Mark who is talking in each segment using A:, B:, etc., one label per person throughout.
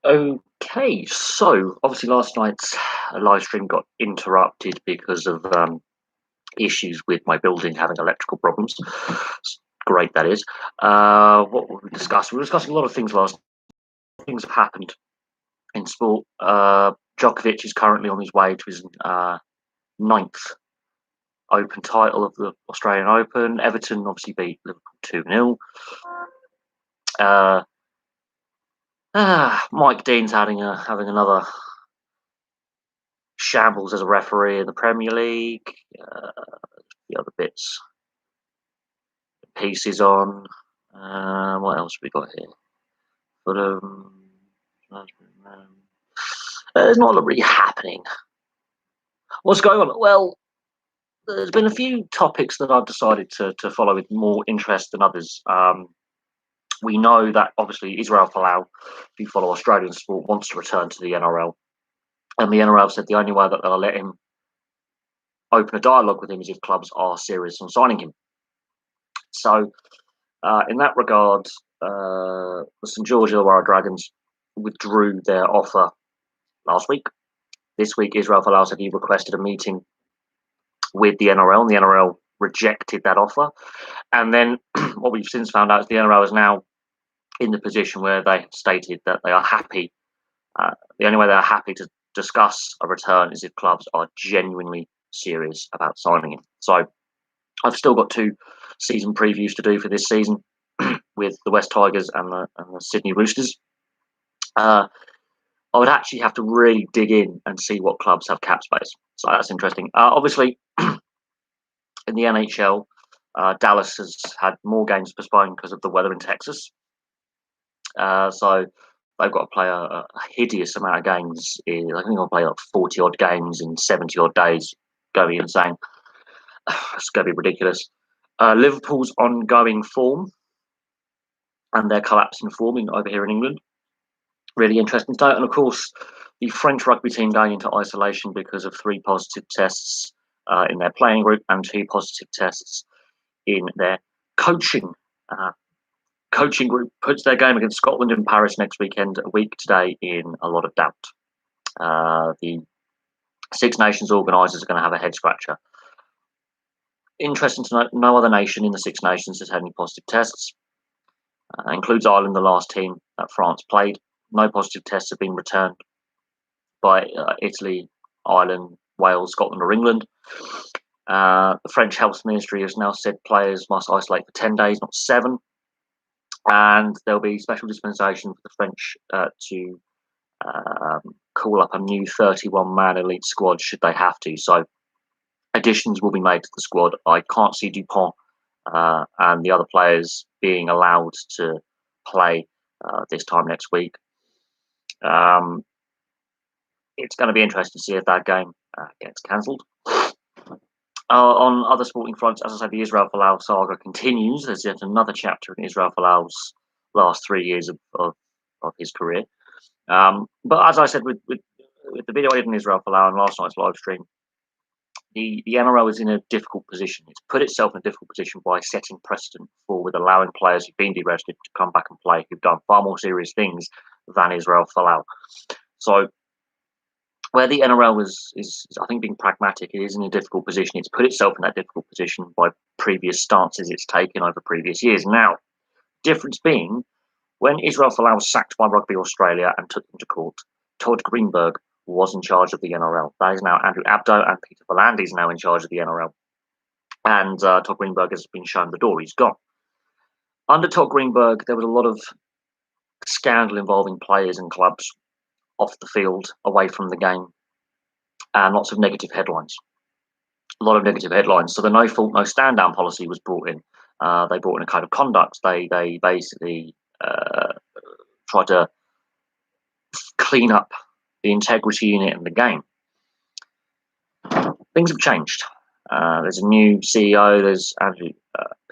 A: Okay, so obviously last night's live stream got interrupted because of issues with my building having electrical problems. Great, that is. What were we discussing? We were discussing a lot of things last. Things have happened in sport. Djokovic is currently on his way to his ninth Open title of the Australian Open. Everton obviously beat Liverpool 2-0. Uh, Mike Dean's having another shambles as a referee in the Premier League. The other bits, pieces on. What else have we got here? But there's not a lot really happening. What's going on? Well, there's been a few topics that I've decided to follow with more interest than others. We know that obviously Israel Folau, if you follow Australian sport, wants to return to the NRL. And the NRL said the only way that they'll let him open a dialogue with him is if clubs are serious on signing him. So, in that regard, the St George Illawarra Dragons withdrew their offer last week. This week, Israel Folau said he requested a meeting with the NRL, and the NRL rejected that offer. And then what we've since found out is the NRL is now in the position where they stated that they are happy. The only way they are happy to discuss a return is if clubs are genuinely serious about signing him. So I've still got 2 season previews to do for this season with the West Tigers and the Sydney Roosters. I would actually have to really dig in and see what clubs have cap space. So that's interesting. Obviously, in the NHL, Dallas has had more games postponed because of the weather in Texas. So they've got to play a hideous amount of games. I think they'll play like 40 odd games in 70 odd days. Going insane. It's going to be ridiculous. Liverpool's ongoing form and their collapsing form over here in England. Really interesting to note. And of course, the French rugby team going into isolation because of 3 positive tests in their playing group and 2 positive tests in their coaching group, puts their game against Scotland in Paris next weekend, a week today, in a lot of doubt. The Six Nations organisers are going to have a head scratcher. Interesting to note, no other nation in the Six Nations has had any positive tests. Includes Ireland, the last team that France played. No positive tests have been returned by Italy, Ireland, Wales, Scotland, or England. The French Health Ministry has now said players must isolate for 10 days, not 7. And there'll be special dispensation for the French to call up a new 31-man elite squad should they have to. So additions will be made to the squad. I can't see Dupont and the other players being allowed to play this time next week. It's going to be interesting to see if that game gets cancelled. On other sporting fronts, as I said, the Israel Folau saga continues. There's yet another chapter in Israel Folau's last 3 years of his career. But as I said, with the video I did in Israel Folau and last night's live stream, the NRL is in a difficult position. It's put itself in a difficult position by setting precedent for with allowing players who've been dearrested to come back and play, who've done far more serious things than Israel Folau. So where the NRL is, I think, being pragmatic, it is in a difficult position. It's put itself in that difficult position by previous stances it's taken over previous years. Now, difference being, when Israel Folau was sacked by Rugby Australia and took him to court, Todd Greenberg was in charge of the NRL. That is now Andrew Abdo, and Peter V'landys is now in charge of the NRL. And Todd Greenberg has been shown the door. He's gone. Under Todd Greenberg, there was a lot of scandal involving players and clubs off the field, away from the game, and lots of negative headlines. A lot of negative headlines. So the no fault, no stand down policy was brought in. They brought in a code of conduct. They basically tried to clean up the integrity unit in the game. Things have changed. There's a new CEO. There's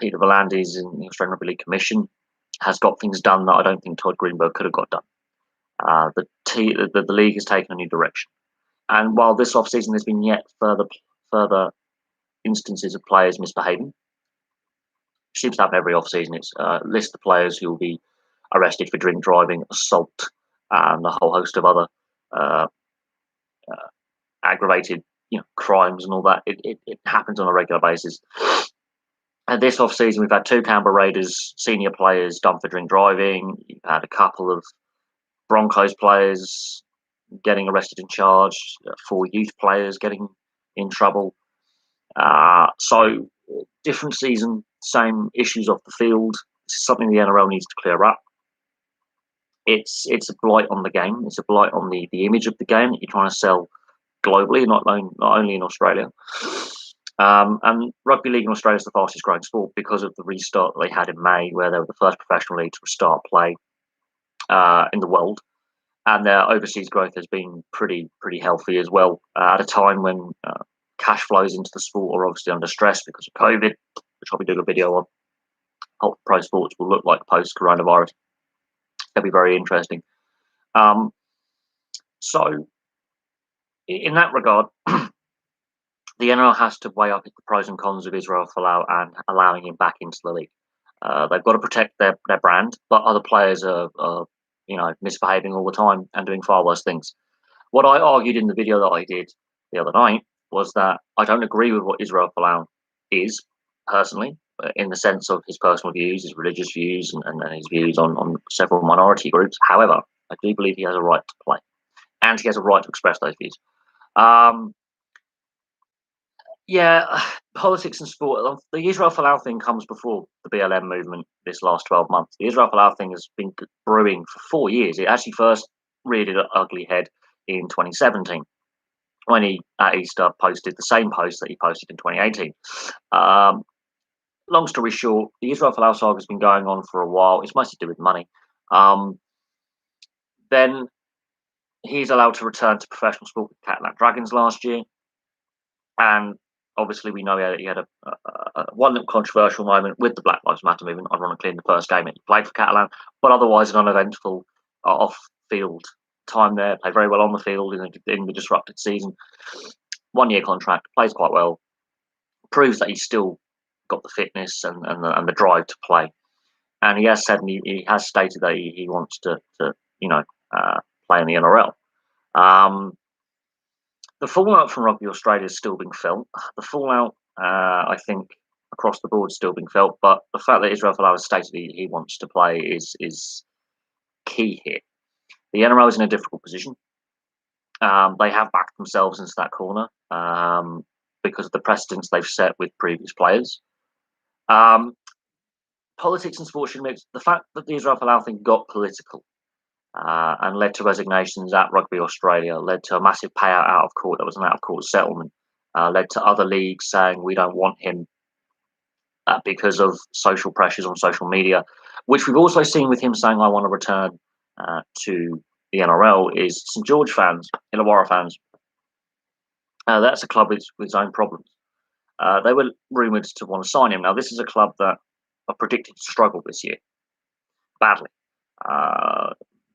A: Peter V'landys in the Australian Rugby League Commission has got things done that I don't think Todd Greenberg could have got done. The league has taken a new direction. And while this off-season there's been yet further instances of players misbehaving, seems to happen every off-season. It's list the players who will be arrested for drink driving, assault, and a whole host of other uh, aggravated, crimes and all that. It happens on a regular basis. And this off season, we've had two Canberra Raiders senior players done for drink driving. You've had a couple of Broncos players getting arrested and charged, four youth players getting in trouble. So different season, same issues off the field. This is something the NRL needs to clear up. It's a blight on the game. It's a blight on the image of the game that you're trying to sell globally, not only in Australia. And rugby league in Australia is the fastest growing sport because of the restart that they had in May, where they were the first professional league to restart play in the world. And their overseas growth has been pretty healthy as well, at a time when cash flows into the sport are obviously under stress because of COVID, which I'll be doing a video on what pro sports will look like post coronavirus. That'll be very interesting. So in that regard, the NRL has to weigh up the pros and cons of Israel Folau and allowing him back into the league. They've got to protect their brand, but other players are misbehaving all the time and doing far worse things. What I argued in the video that I did the other night was that I don't agree with what Israel Folau is personally, in the sense of his personal views, his religious views, and his views on several minority groups. However, I do believe he has a right to play, and he has a right to express those views. Politics and sport. The Israel Folau thing comes before the BLM movement this last 12 months. The Israel Folau thing has been brewing for 4 years. It actually first reared its ugly head in 2017 when he, at Easter, posted the same post that he posted in 2018. Long story short, the Israel Folau saga has been going on for a while. It's mostly to do with money. Then he's allowed to return to professional sport with Catalan Dragons last year. And obviously, we know he had a one controversial moment with the Black Lives Matter movement, ironically, in the first game that he played for Catalan, but otherwise an uneventful off-field time there. Played very well on the field in the disrupted season. 1 year contract, plays quite well, proves that he's still got the fitness and the drive to play. And he has said, and he has stated that he wants to play in the NRL. The fallout from Rugby Australia is still being felt. The fallout, I think, across the board is still being felt. But the fact that Israel Folau has stated he wants to play is key here. The NRL is in a difficult position. They have backed themselves into that corner because of the precedents they've set with previous players. Politics and sport should mix. The fact that the Israel Folau thing got political and led to resignations at Rugby Australia, led to a massive payout out of court that was an out of court settlement, led to other leagues saying we don't want him because of social pressures on social media, which we've also seen with him saying I want to return to the NRL, is St George fans, Illawarra fans. That's a club with its own problems. They were rumoured to want to sign him. Now, this is a club that are predicted to struggle this year badly.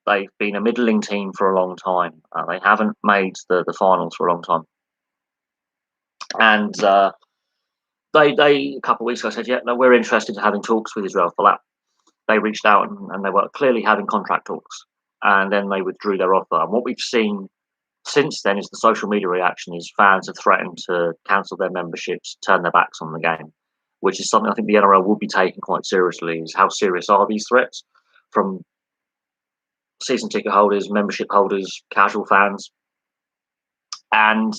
A: They've been a middling team for a long time. They haven't made the finals for a long time. And they a couple of weeks ago said, yeah, no, we're interested in having talks with Israel Folau. They reached out and they were clearly having contract talks. And then they withdrew their offer. And what we've seen since then is the social media reaction is fans have threatened to cancel their memberships, turn their backs on the game, which is something I think the NRL will be taking quite seriously. Is how serious are these threats from season ticket holders, membership holders, casual fans? And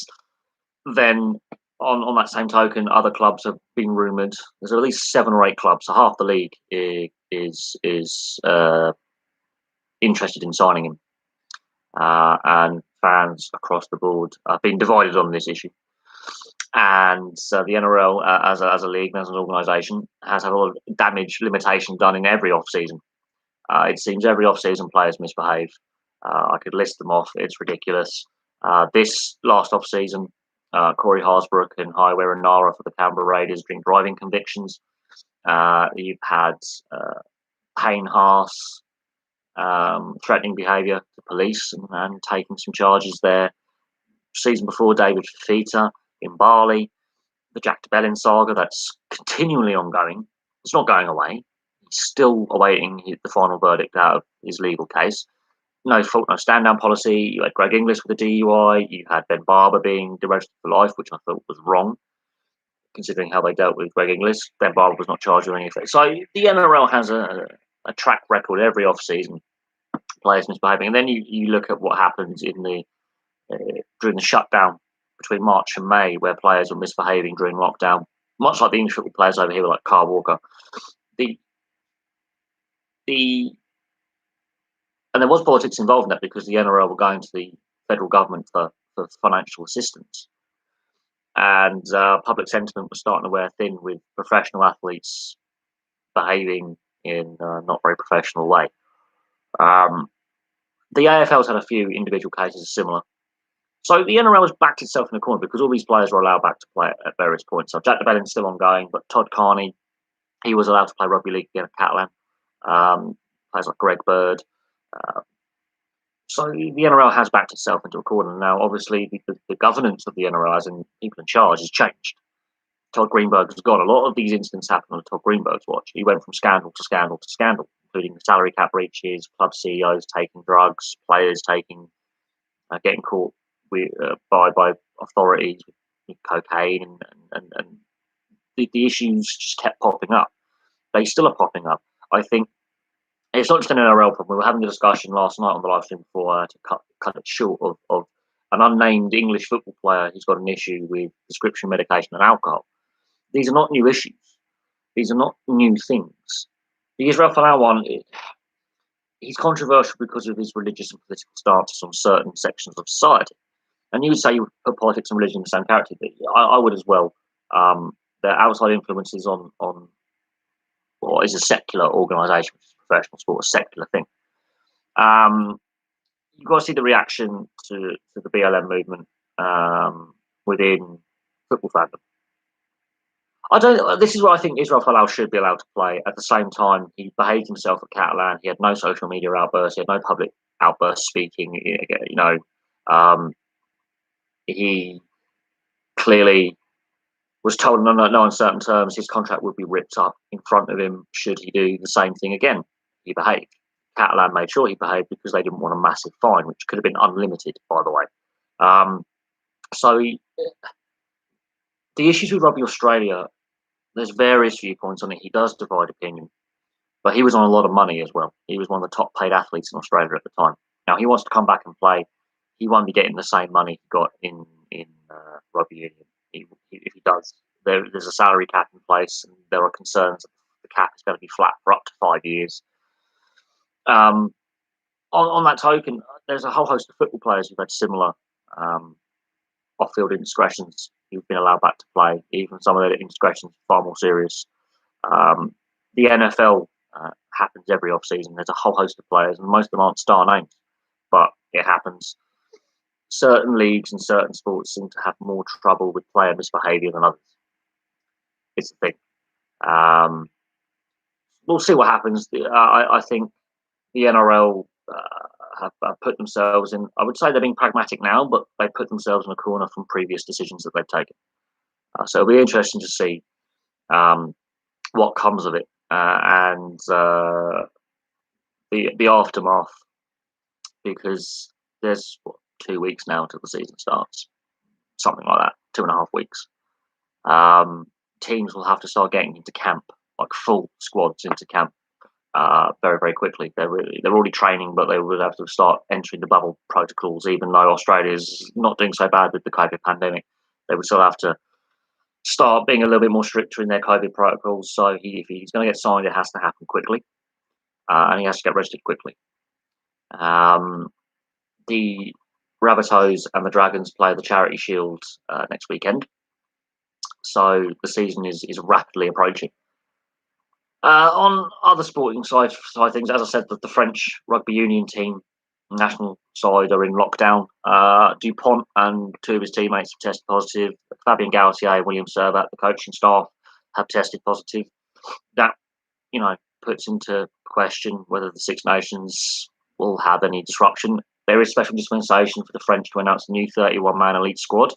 A: then on that same token, other clubs have been rumoured. There's at least 7 or 8 clubs, so half the league is interested in signing him. And fans across the board have been divided on this issue. And the NRL, as a league, as an organisation, has had a lot of damage limitation done in every off-season. It seems every off-season players misbehave. I could list them off. It's ridiculous. This last off-season, Corey Harsbrook and Highware and Nara for the Canberra Raiders drink driving convictions. You've had Payne Haas threatening behaviour to police and taking some charges there. Season before, David Fifita in Bali, the Jack de Belin saga that's continually ongoing. It's not going away. He's still awaiting the final verdict out of his legal case. no fault, no stand down policy. You had Greg Inglis with a DUI. You had Ben Barber being deregistered for life, which I thought was wrong, considering how they dealt with Greg Inglis. Ben Barber was not charged with anything. So the NRL has a track record every off season, players misbehaving, and then you look at what happens in the during the shutdown between March and May, where players were misbehaving during lockdown, much like the English football players over here, like Carl Walker. The and there was politics involved in that because the NRL were going to the federal government for financial assistance, and public sentiment was starting to wear thin with professional athletes behaving in a not very professional way. The AFL's had a few individual cases similar. So the NRL has backed itself in a corner because all these players were allowed back to play at various points. So Jack de Belin's still ongoing, but Todd Carney, he was allowed to play rugby league again at Catalan. Players like Greg Bird. So the NRL has backed itself into a corner. Now, obviously, the governance of the NRL, as in people in charge, has changed. Todd Greenberg has gone. A lot of these incidents happened on Todd Greenberg's watch. He went from scandal to scandal to scandal, including the salary cap breaches, club CEOs taking drugs, players getting caught by authorities with cocaine, and the issues just kept popping up. They still are popping up. I think it's not just an NRL problem. We were having a discussion last night on the live stream before to cut it short of an unnamed English football player who's got an issue with prescription medication and alcohol. These are not new issues. These are not new things. The Israel Folau one, he's controversial because of his religious and political stances on certain sections of society. And you would say you would put politics and religion in the same category. I would as well. Their outside influences on what is a secular organisation, which is professional sport, a secular thing. You've got to see the reaction to the BLM movement within football fandom. This is where I think Israel Folau should be allowed to play. At the same time, he behaved himself at Catalan. He had no social media outbursts. He had no public outbursts speaking. He clearly was told in no uncertain terms his contract would be ripped up in front of him should he do the same thing again. He behaved. Catalan made sure he behaved because they didn't want a massive fine, which could have been unlimited, by the way. The issues with Rugby Australia, there's various viewpoints on it. He does divide opinion, but he was on a lot of money as well. He was one of the top paid athletes in Australia at the time. Now he wants to come back and play. He won't be getting the same money he got in rugby union. If he does, there's a salary cap in place, and there are concerns that the cap is going to be flat for up to 5 years. On that token, there's a whole host of football players who've had similar off-field indiscretions who've been allowed back to play. Even some of their indiscretions are far more serious. The NFL happens every off-season. There's a whole host of players, and most of them aren't star names, but it happens. Certain leagues and certain sports seem to have more trouble with player misbehaviour than others. It's the thing. We'll see what happens. I think the NRL have put themselves in. I would say they're being pragmatic now, but they put themselves in a corner from previous decisions that they've taken. So it'll be interesting to see what comes of it and the aftermath, because there's 2 weeks now till the season starts, something like that, 2.5 weeks. Teams will have to start getting into camp, like full squads into camp, very, very quickly. They're already training, but they would have to start entering the bubble protocols. Even though Australia's not doing so bad with the COVID pandemic, they would still have to start being a little bit more stricter in their COVID protocols. So if he's going to get signed, it has to happen quickly, and he has to get registered quickly. The Rabbitohs and the Dragons play the Charity Shield next weekend, so the season is rapidly approaching. On other sporting side things, as I said, the French rugby union team national side are in lockdown. Dupont and 2 of his teammates have tested positive. Fabien Galthié and William Servat, the coaching staff, have tested positive. That, puts into question whether the Six Nations will have any disruption. There is special dispensation for the French to announce a new 31-man elite squad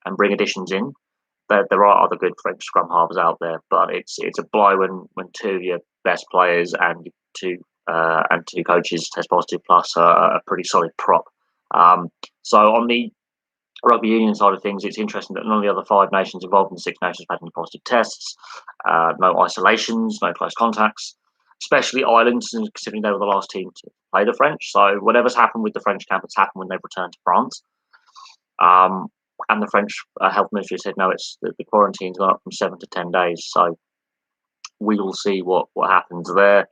A: and bring additions in. There are other good French scrum halves out there, but it's a blow when 2 of your best players and 2 and 2 coaches test positive, plus a pretty solid prop. So on the rugby union side of things, it's interesting that none of the other 5 nations involved in the Six Nations had any positive tests, no isolations, no close contacts, especially Ireland, considering they were the last team to play the French. So whatever's happened with the French camp, it's happened when they've returned to France. And the French health ministry said, no, it's the quarantine's gone up from 7 to 10 days. So we will see what happens there.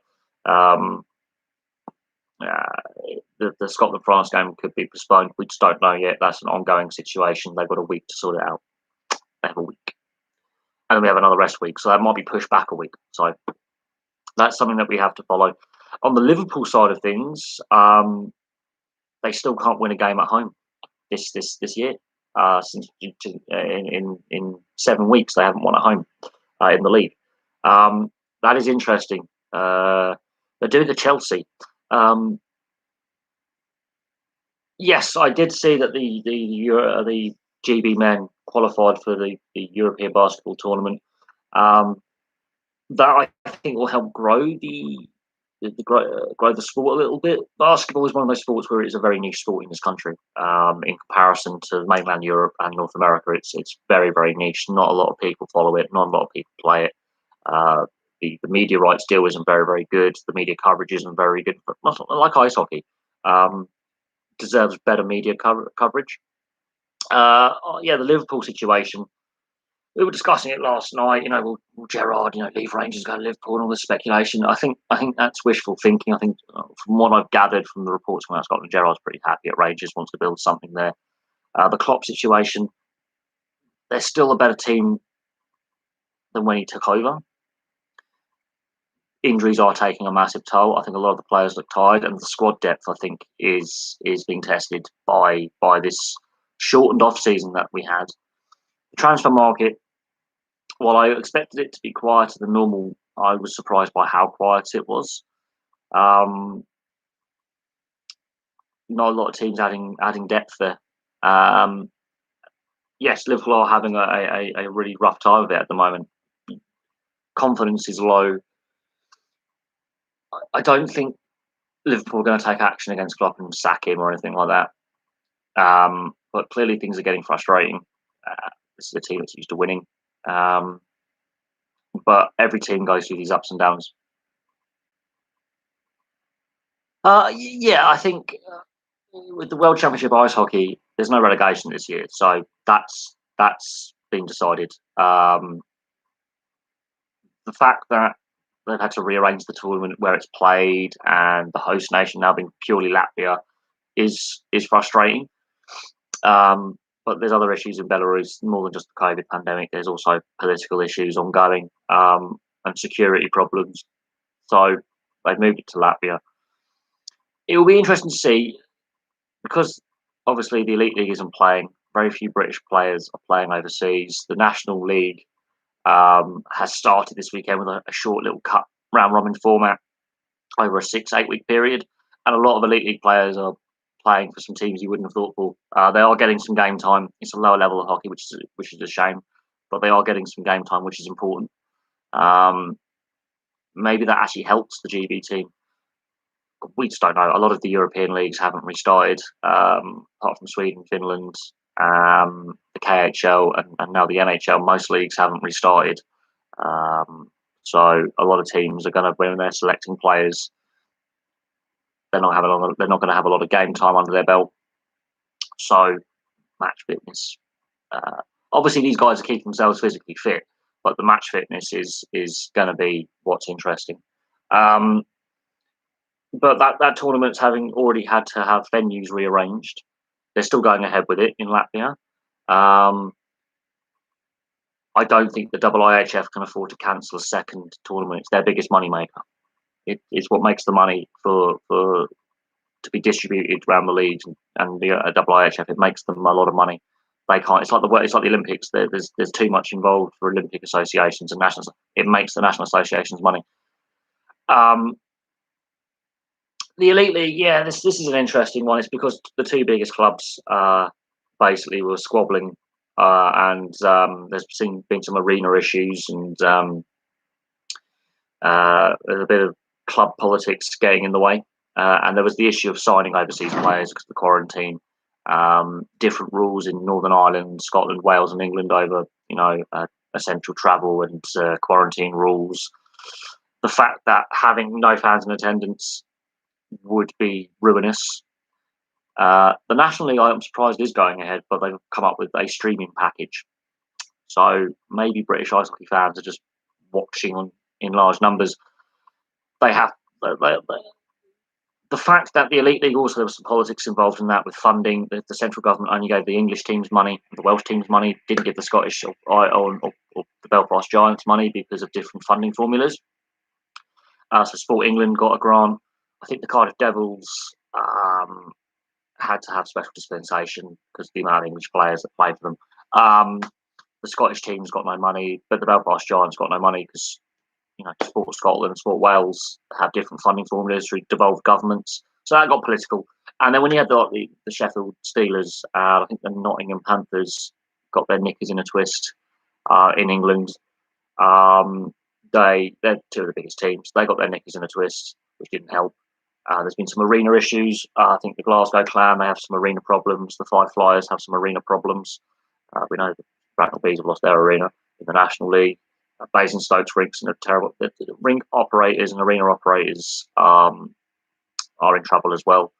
A: The Scotland-France game could be postponed. We just don't know yet. That's an ongoing situation. They've got a week to sort it out. They have a week. And then we have another rest week. So that might be pushed back a week. So that's something that we have to follow. On the Liverpool side of things, they still can't win a game at home this year. Since in 7 weeks, they haven't won at home in the league. That is interesting. They're doing the Chelsea. Yes, I did see that the GB men qualified for the European basketball tournament. That I think will help grow grow the sport a little bit. Basketball is one of those sports where it's a very niche sport in this country. In comparison to mainland Europe and North America, it's very, very niche. Not a lot of people follow it. Not a lot of people play it. The media rights deal isn't very, very good. The media coverage isn't very good. But like ice hockey, deserves better media coverage. The Liverpool situation. We were discussing it last night. Will Gerrard, leave Rangers, go to Liverpool, and all this speculation. I think that's wishful thinking. I think from what I've gathered from the reports coming out of Scotland, Gerrard's pretty happy at Rangers, wants to build something there. The Klopp situation, they're still a better team than when he took over. Injuries are taking a massive toll. I think a lot of the players look tired, and the squad depth, I think, is being tested by this shortened off season that we had. The transfer market, while I expected it to be quieter than normal, I was surprised by how quiet it was. Not a lot of teams adding depth there. Yes, Liverpool are having a really rough time of it at the moment. Confidence is low. I don't think Liverpool are going to take action against Klopp and sack him or anything like that. But clearly things are getting frustrating. This is a team that's used to winning. But every team goes through these ups and downs. I think with the World Championship Ice Hockey, there's no relegation this year. So that's been decided. The fact that they've had to rearrange the tournament where it's played and the host nation now being purely Latvia is frustrating. But there's other issues in Belarus, more than just the COVID pandemic. There's also political issues ongoing and security problems. So they've moved it to Latvia. It will be interesting to see, because obviously the Elite League isn't playing. Very few British players are playing overseas. The National League has started this weekend with a short little cut round robin format over a 6-8 week period, and a lot of Elite League players are playing for some teams you wouldn't have thought for. They are getting some game time. It's a lower level of hockey, which is a shame, but they are getting some game time, which is important. Maybe that actually helps the GB team. We just don't know. A lot of the European leagues haven't restarted, apart from Sweden, Finland, the KHL, and now the NHL. Most leagues haven't restarted. So a lot of teams are going to, when they're selecting players, they're not going to have a lot of game time under their belt. So match fitness. Obviously, these guys are keeping themselves physically fit, but the match fitness is going to be what's interesting. But that tournament's having already had to have venues rearranged. They're still going ahead with it in Latvia. I don't think the IIHF can afford to cancel a second tournament. It's their biggest moneymaker. It's what makes the money for to be distributed around the leagues and the IIHF. It makes them a lot of money. They can't. It's like the Olympics. There's too much involved for Olympic associations and nationals. It makes the national associations money. The Elite League, this is an interesting one. It's because the two biggest clubs basically were squabbling, and there's been some arena issues, and there's a bit of club politics getting in the way. And there was the issue of signing overseas players because of the quarantine. Different rules in Northern Ireland, Scotland, Wales, and England over, essential travel and quarantine rules. The fact that having no fans in attendance would be ruinous. The National League, I'm surprised, is going ahead, but they've come up with a streaming package. So maybe British ice hockey fans are just watching in large numbers. They have the fact that the Elite League, also there was some politics involved in that with funding. The central government only gave the English teams money, the Welsh teams money, didn't give the Scottish or the Belfast Giants money because of different funding formulas. So Sport England got a grant. I think the Cardiff Devils had to have special dispensation because of the amount of English players that played for them. The Scottish teams got no money, but the Belfast Giants got no money because Sport Scotland and Sport Wales have different funding formulas through devolved governments. So that got political. And then when you had the Sheffield Steelers, I think the Nottingham Panthers got their knickers in a twist in England. They're two of the biggest teams. They got their knickers in a twist, which didn't help. There's been some arena issues. I think the Glasgow Clan, they have some arena problems. The Five Flyers have some arena problems. We know the Bracknell Bees have lost their arena in the National League. Basingstoke's rinks and terrible. The rink operators and arena operators are in trouble as well.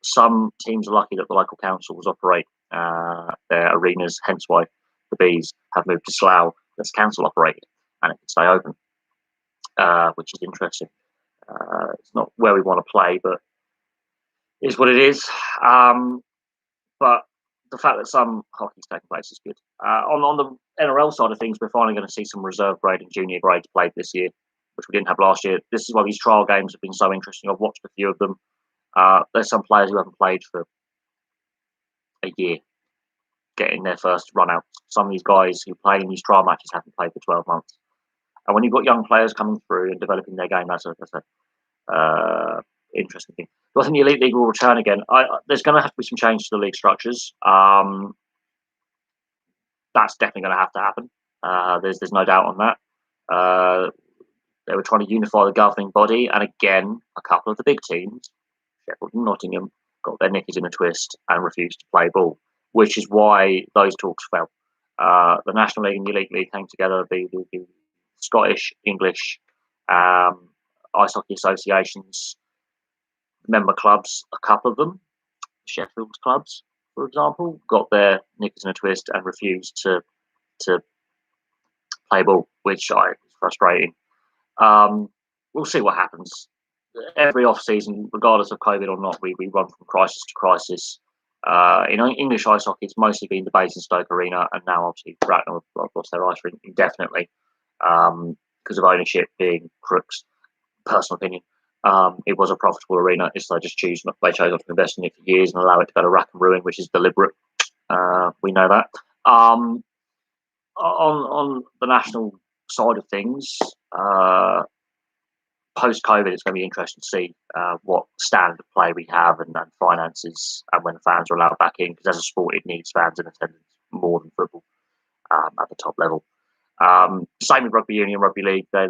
A: Some teams are lucky that the local councils operate their arenas, hence why the Bees have moved to Slough that's council operated and it can stay open, which is interesting. It's not where we want to play, but it is what it is. But the fact that some hockey's taking place is good. On the NRL side of things, we're finally going to see some reserve grade and junior grades played this year, which we didn't have last year. This is why these trial games have been so interesting. I've watched a few of them. There's some players who haven't played for a year getting their first run out. Some of these guys who play in these trial matches haven't played for 12 months. And when you've got young players coming through and developing their game, that's a interesting thing. Do I think the Elite League will return again? There's going to have to be some change to the league structures. That's definitely going to have to happen. There's no doubt on that. They were trying to unify the governing body, and again, a couple of the big teams, Sheffield and Nottingham, got their knickers in a twist and refused to play ball, which is why those talks fell. The National League and the Elite League came together. The Scottish, English, ice hockey associations, member clubs, a couple of them, Sheffield's clubs, for example, got their knickers in a twist and refused to play ball, which is frustrating. We'll see what happens. Every off season, regardless of COVID or not, we run from crisis to crisis. In English ice hockey, it's mostly been the Basingstoke Arena, and now obviously Bracknell have lost their ice rink indefinitely because of ownership being crooks. Personal opinion. It was a profitable arena. They chose not to invest in it for years and allow it to go to rack and ruin, which is deliberate. We know that. On the national side of things, post-COVID, it's going to be interesting to see what standard of play we have and finances, and when fans are allowed back in. Because as a sport, it needs fans in attendance more than football at the top level. Same with rugby union, rugby league. They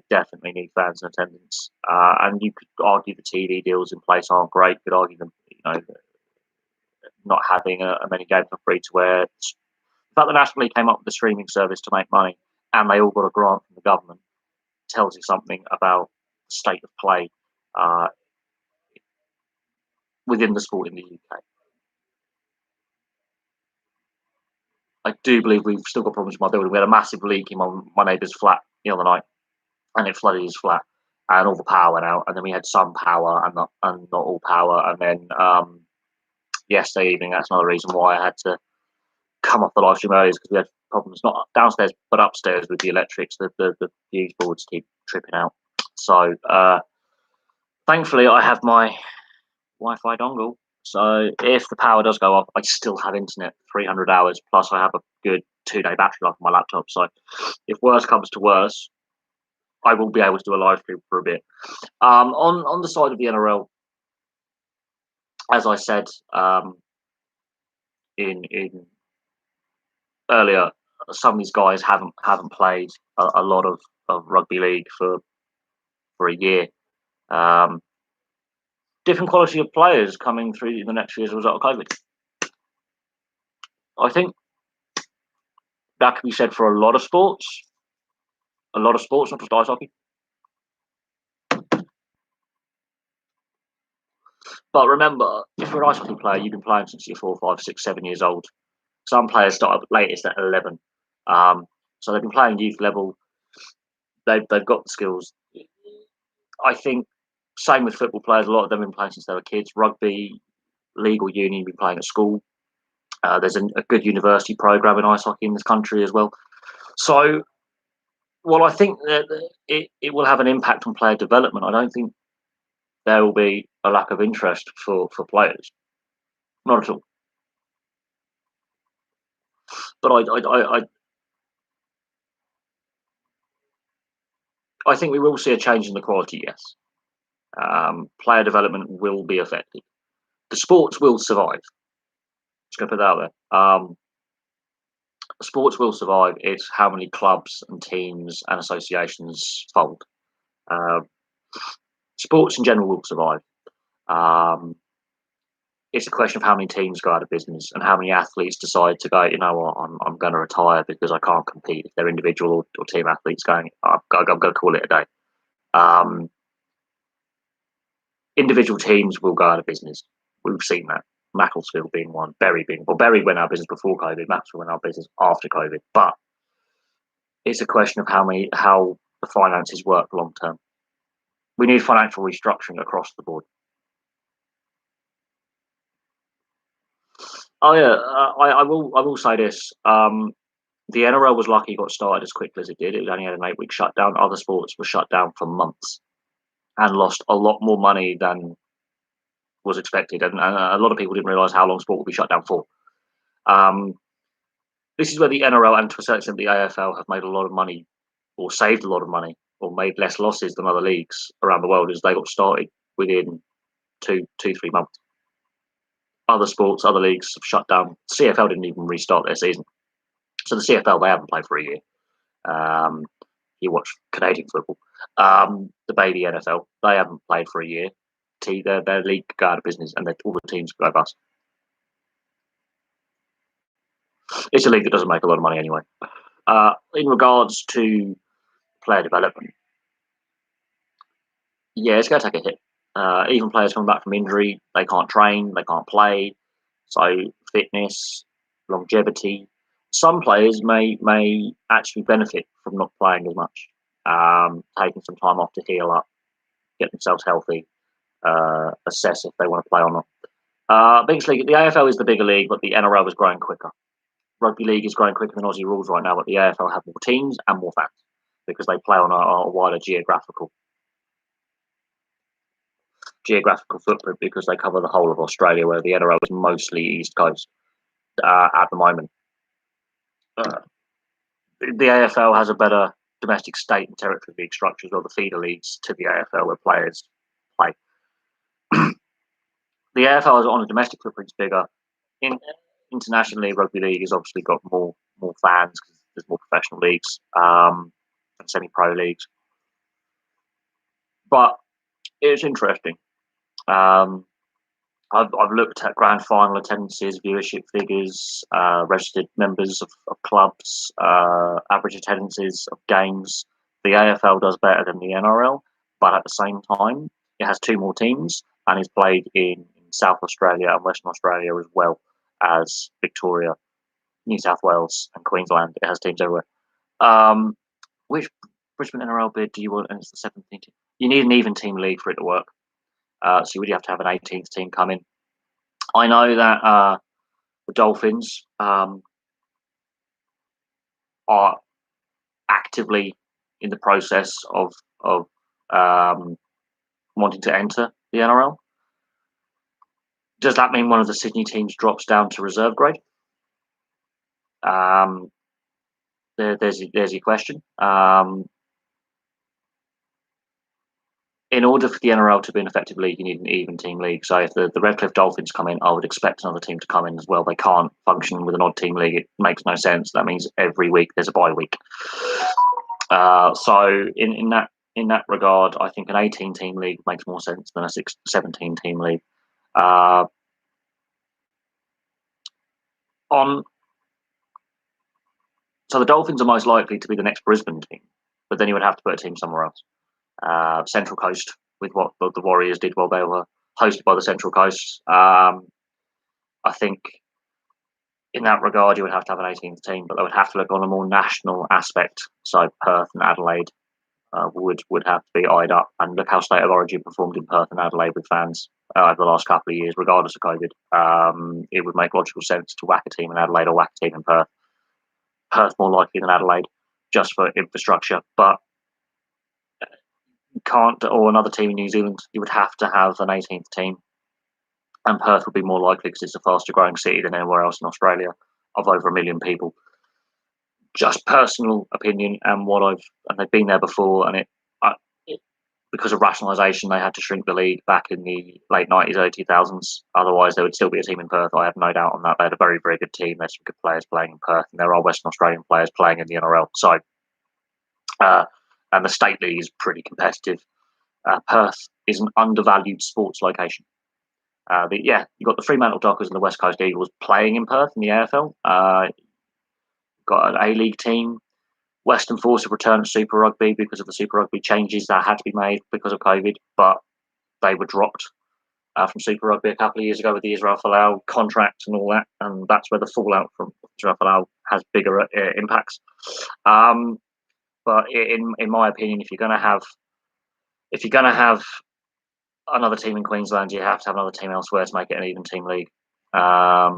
A: definitely need fans in attendance, and you could argue the TV deals in place aren't great. You could argue them, not having many games for free to air. The fact the National League came up with a streaming service to make money, and they all got a grant from the government, tells you something about the state of play within the sport in the UK. I do believe we've still got problems with my building. We had a massive leak in my neighbour's flat the other night, and it flooded his flat, and all the power went out. And then we had some power and not all power. And then yesterday evening, that's another reason why I had to come off the live stream earlier, because we had problems not downstairs but upstairs with the electrics. The fuse boards keep tripping out. So thankfully, I have my Wi-Fi dongle. So if the power does go off, I still have internet 300 hours, plus I have a good 2-day battery life on my laptop. So if worse comes to worse, I will be able to do a live stream for a bit. On the side of the NRL, as I said in earlier, some of these guys haven't played a lot of rugby league for for a year. Different quality of players coming through in the next year as a result of COVID. I think that can be said for a lot of sports. A lot of sports, not just ice hockey. But remember, if you're an ice hockey player, you've been playing since you're 4, 5, 6, 7 years old. Some players start at latest at 11. So they've been playing youth level. They've got the skills. I think same with football players. A lot of them have been playing since they were kids. Rugby, league or uni, been playing at school. There's a good university program in ice hockey in this country as well. So, while I think that it will have an impact on player development, I don't think there will be a lack of interest for players. Not at all. But I think we will see a change in the quality, yes. Player development will be affected. The sports will survive. Just going to put that out there. Sports will survive. It's how many clubs and teams and associations fold. Sports in general will survive. It's a question of how many teams go out of business and how many athletes decide to go, you know what, I'm going to retire because I can't compete. If they're individual or team athletes going, I'm going to call it a day. Individual teams will go out of business. We've seen that. Macclesfield being one, Bury being well. Bury went out of business before COVID. Macclesfield went out of business after COVID. But it's a question of how the finances work long term. We need financial restructuring across the board. Oh yeah, I will say this. The NRL was lucky it got started as quickly as it did. It only had an 8-week shutdown. Other sports were shut down for months and lost a lot more money than was expected. And a lot of people didn't realise how long sport would be shut down for. This is where the NRL and to a certain extent the AFL have made a lot of money or saved a lot of money or made less losses than other leagues around the world as they got started within 3 months. Other sports, other leagues have shut down. CFL didn't even restart their season. So the CFL, they haven't played for a year. You watch Canadian football. The baby NFL, they haven't played for a year. Their league go out of business and all the teams go bust. It's a league that doesn't make a lot of money anyway. In regards to player development, yeah, it's going to take a hit. Even players coming back from injury, they can't train, they can't play. So fitness, longevity. Some players may actually benefit from not playing as much, taking some time off to heal up, get themselves healthy, assess if they want to play or not. Biggest league, the AFL is the bigger league, but the NRL is growing quicker. Rugby league is growing quicker than Aussie rules right now, but the AFL have more teams and more fans because they play on a wider geographical footprint because they cover the whole of Australia, where the NRL is mostly East Coast at the moment. The AFL has a better domestic state and territory league structure as well, the feeder leagues to the AFL where players play. The AFL is on a domestic footprint bigger. Internationally, rugby league has obviously got more fans because there's more professional leagues and semi-pro leagues. But it's interesting. I've looked at grand final attendances, viewership figures, registered members of clubs, average attendances of games. The AFL does better than the NRL, but at the same time, it has 2 more teams and is played in South Australia and Western Australia as well as Victoria, New South Wales, and Queensland. It has teams everywhere. Which Brisbane NRL bid do you want? And it's the 17th team. You need an even team league for it to work. So you really have to have an 18th team come in. I know that the Dolphins are actively in the process of wanting to enter the NRL. Does that mean one of the Sydney teams drops down to reserve grade? There's your question. In order for the NRL to be an effective league, you need an even team league. So if the Redcliffe Dolphins come in, I would expect another team to come in as well. They can't function with an odd team league. It makes no sense. That means every week there's a bye week. So in that in that regard, I think an 18-team league makes more sense than a 17-team league. Uh, on So the Dolphins are most likely to be the next Brisbane team, but then you would have to put a team somewhere else. Central Coast, with what the Warriors did while they were hosted by the Central Coast. I think in that regard, you would have to have an 18th team, but they would have to look on a more national aspect. So Perth and Adelaide would have to be eyed up, and look how State of Origin performed in Perth and Adelaide with fans over the last couple of years, regardless of COVID. It would make logical sense to whack a team in Adelaide or whack a team in Perth. Perth more likely than Adelaide, just for infrastructure, but you can't, or another team in New Zealand, you would have to have an 18th team, and Perth would be more likely because it's a faster growing city than anywhere else in Australia of over 1 million people. Just personal opinion, and they've been there before, and because of rationalisation, they had to shrink the league back in the late 90s, early 2000s. Otherwise, there would still be a team in Perth. I have no doubt on that. They had a very, very good team. There's some good players playing in Perth, and there are Western Australian players playing in the NRL. So, and the state league is pretty competitive. Perth is an undervalued sports location. But yeah, you've got the Fremantle Dockers and the West Coast Eagles playing in Perth in the AFL. Got an A-League team. Western Force have returned to Super Rugby because of the Super Rugby changes that had to be made because of COVID, but they were dropped from Super Rugby a couple of years ago with the Israel Folau contract and all that, and that's where the fallout from Israel Folau has bigger impacts. But in my opinion, if you're going to have another team in Queensland, you have to have another team elsewhere to make it an even team league. I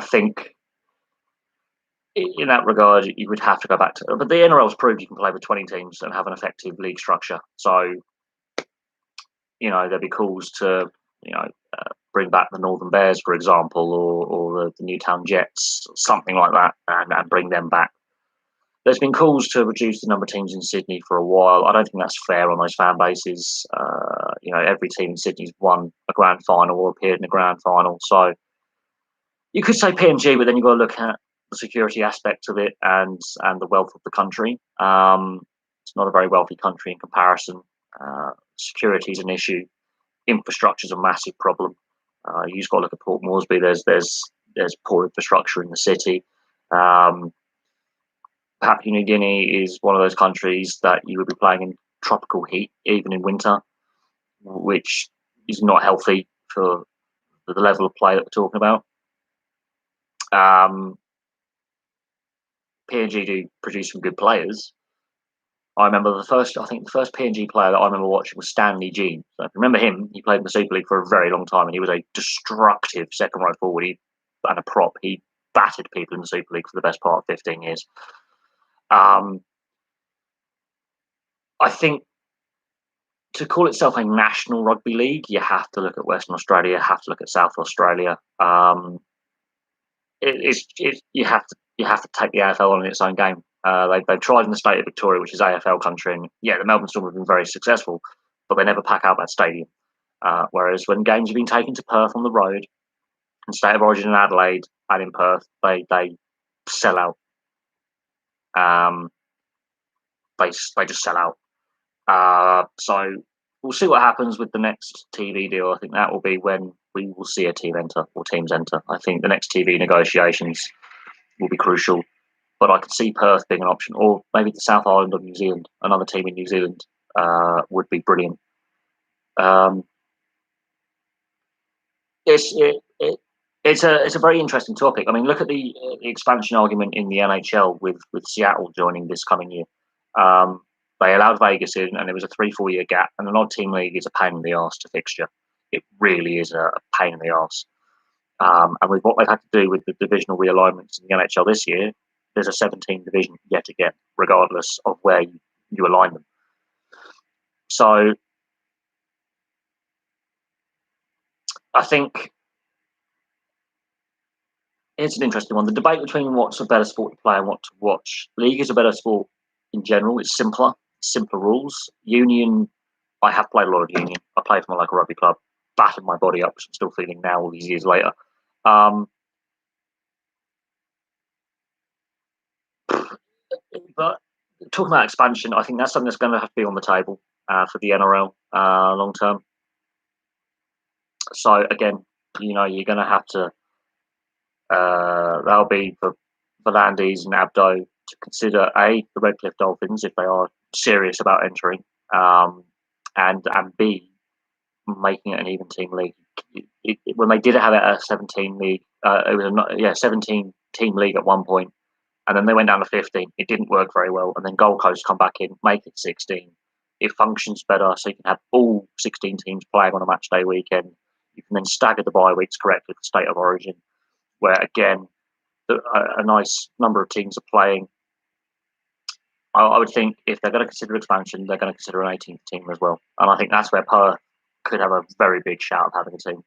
A: think in that regard, you would have to go back to, but the NRL's proved you can play with 20 teams and have an effective league structure. So, there'd be calls to, bring back the Northern Bears, for example, or the Newtown Jets, something like that, and bring them back. There's been calls to reduce the number of teams in Sydney for a while. I don't think that's fair on those fan bases. Every team in Sydney's won a grand final or appeared in a grand final. So you could say PNG, but then you've got to look at the security aspect of it and the wealth of the country. It's not a very wealthy country in comparison. Security is an issue. Infrastructure is a massive problem. You just got to look at Port Moresby. There's poor infrastructure in the city. Papua New Guinea is one of those countries that you would be playing in tropical heat, even in winter, which is not healthy for the level of play that we're talking about. PNG do produce some good players. I remember the first PNG player that I remember watching was Stanley Jean. So if you remember him, he played in the Super League for a very long time, and he was a destructive second row forward. And a prop. He battered people in the Super League for the best part of 15 years. I think to call itself a national rugby league, you have to look at Western Australia, you have to look at South Australia. You have to take the AFL on in its own game. They've tried in the state of Victoria, which is AFL country, and yeah, the Melbourne Storm have been very successful, but they never pack out that stadium. Whereas when games have been taken to Perth on the road, and State of Origin in Adelaide and in Perth, they sell out. They just sell out. So we'll see what happens with the next TV deal. I think that will be when we will see a team enter or teams enter. I think the next TV negotiations will be crucial. But I could see Perth being an option, or maybe the South Island of New Zealand. Another team in New Zealand would be brilliant. It's a very interesting topic. I mean, look at the expansion argument in the NHL with Seattle joining this coming year. They allowed Vegas in, and there was a 3-4 year gap. And an odd team league is a pain in the arse to fixture. It really is a pain in the arse. And with what they've had to do with the divisional realignments in the NHL this year, there's a 17 division yet again, regardless of where you align them. So I think it's an interesting one. The debate between what's a better sport to play and what to watch. League is a better sport in general. It's simpler rules. Union, I have played a lot of Union. I played for my local rugby club, battered my body up, which I'm still feeling now all these years later. But talking about expansion, I think that's something that's going to have to be on the table for the NRL long term. So again, you're going to have to. That'll be for V'landys and Abdo to consider the Redcliffe Dolphins if they are serious about entering, and B, making it an even team league. When they did have it at a 17 league, it was a 17 team league at one point, and then they went down to 15. It didn't work very well, and then Gold Coast come back in, make it 16. It functions better, so you can have all 16 teams playing on a match day weekend. You can then stagger the bye weeks correctly for state of origin, where again a nice number of teams are playing. I would think if they're going to consider expansion, they're going to consider an 18th team as well, and I think that's where Perth could have a very big shout of having a team.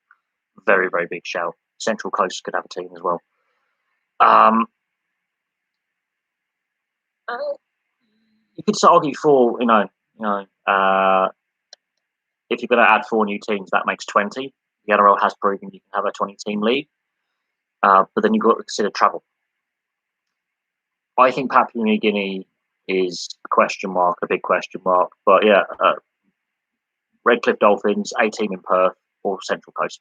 A: Very, very big shout. Central Coast could have a team as well. You could argue for, if you're going to add 4 new teams, that makes 20. The NRL has proven you can have a 20-team league, but then you've got to consider travel. I think Papua New Guinea is a big question mark. But yeah, Redcliffe Dolphins, a team in Perth or Central Coast.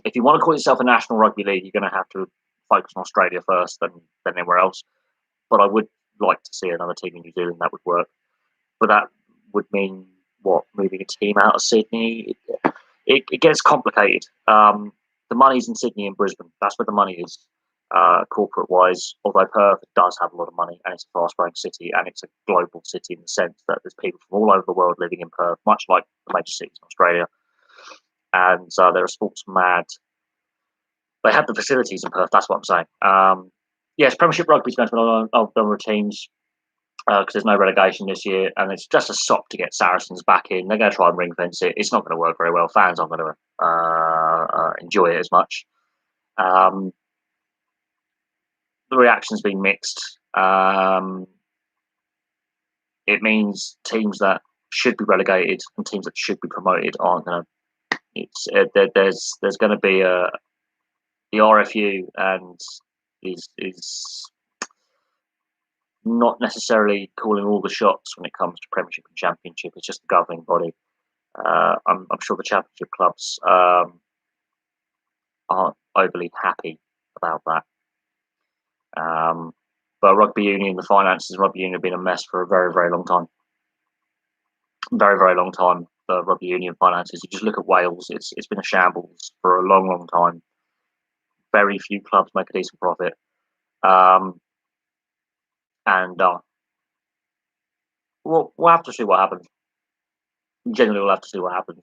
A: If you want to call yourself a national rugby league, you're going to have to focus on Australia first, then anywhere else. But I would like to see another team in New Zealand that would work. But that would mean moving a team out of Sydney. It gets complicated. The money's in Sydney and Brisbane. That's where the money is, corporate wise. Although Perth does have a lot of money, and it's a fast growing city, and it's a global city in the sense that there's people from all over the world living in Perth, much like the major cities in Australia. And they're a sports mad. They have the facilities in Perth. That's what I'm saying. Yes, Premiership Rugby's going to be on number of teams because there's no relegation this year, and it's just a sop to get Saracens back in. They're going to try and ring fence it. It's not going to work very well. Fans aren't going to enjoy it as much. The reaction's been mixed. It means teams that should be relegated and teams that should be promoted aren't going to. There's going to be the RFU and is not necessarily calling all the shots when it comes to Premiership and Championship. It's just the governing body. I'm sure the Championship clubs aren't overly happy about that. But Rugby Union, the finances of Rugby Union have been a mess for a very, very long time. Very, very long time. The Rugby Union finances. You just look at Wales. It's been a shambles for a long, long time. Very few clubs make a decent profit. And we'll have to see what happens. Generally, we'll have to see what happens.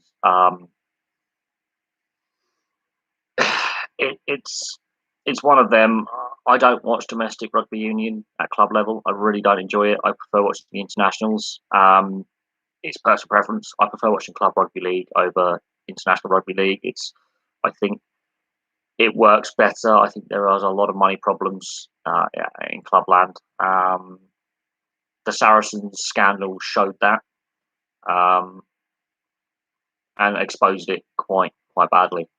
A: It's one of them. I don't watch domestic rugby union at club level. I really don't enjoy it. I prefer watching the internationals. It's personal preference. I prefer watching club rugby league over international rugby league. I think it works better. I think there are a lot of money problems in clubland. The Saracens scandal showed that and exposed it quite badly.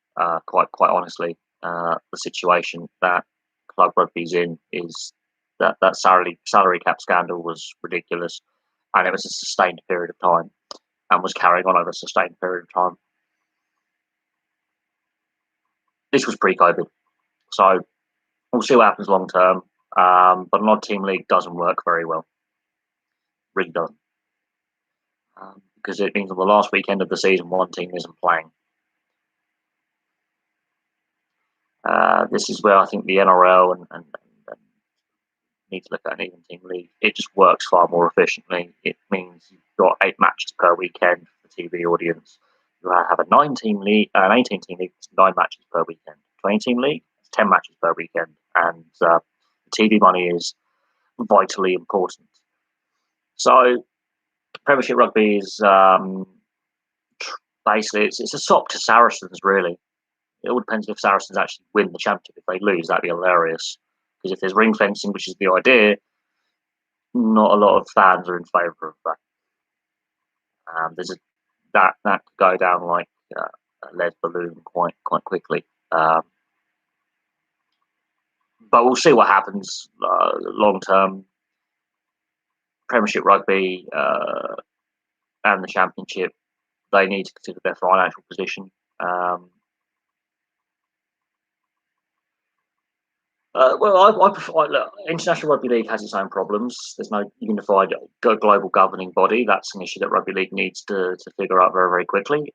A: Quite honestly, the situation that club rugby's in is that salary cap scandal was ridiculous, and it was a sustained period of time, and was carrying on over a sustained period of time. This was pre-COVID, so we'll see what happens long term. But an odd team league doesn't work very well. Really doesn't, because it means on the last weekend of the season, one team isn't playing. This is where I think the NRL and need to look at an even team league. It just works far more efficiently. It means you've got 8 matches per weekend for the TV audience. You have a 9-team league, an 18-team league, 9 matches per weekend. 20-team league, 10 matches per weekend, and the TV money is vitally important. So, Premiership Rugby is basically it's a sop to Saracens, really. It all depends if Saracens actually win the championship. If they lose, that'd be hilarious. Because if there's ring fencing, which is the idea, not a lot of fans are in favour of that. That could go down like a lead balloon quite quickly. But we'll see what happens long term. Premiership Rugby and the Championship, they need to consider their financial position. I prefer. Look, International Rugby League has its own problems. There's no unified global governing body. That's an issue that Rugby League needs to figure out very, very quickly.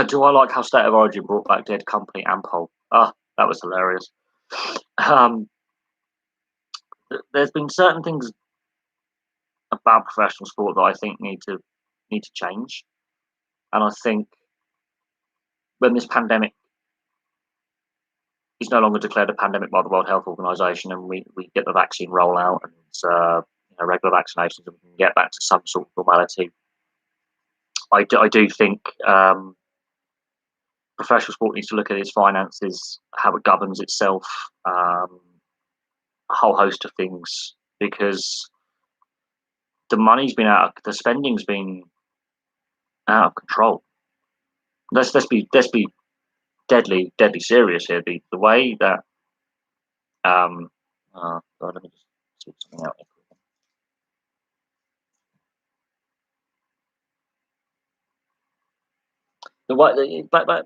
A: Do I like how State of Origin brought back Dead Company and Pole? Ah, that was hilarious. There's been certain things about professional sport that I think need to change, and I think when this pandemic is no longer declared a pandemic by the World Health Organization, and we get the vaccine rollout and regular vaccinations, and we can get back to some sort of normality. I do think professional sport needs to look at its finances, how it governs itself, a whole host of things, because the spending's been out of control. Let's be deadly serious here. The way that God, let me just sort something out.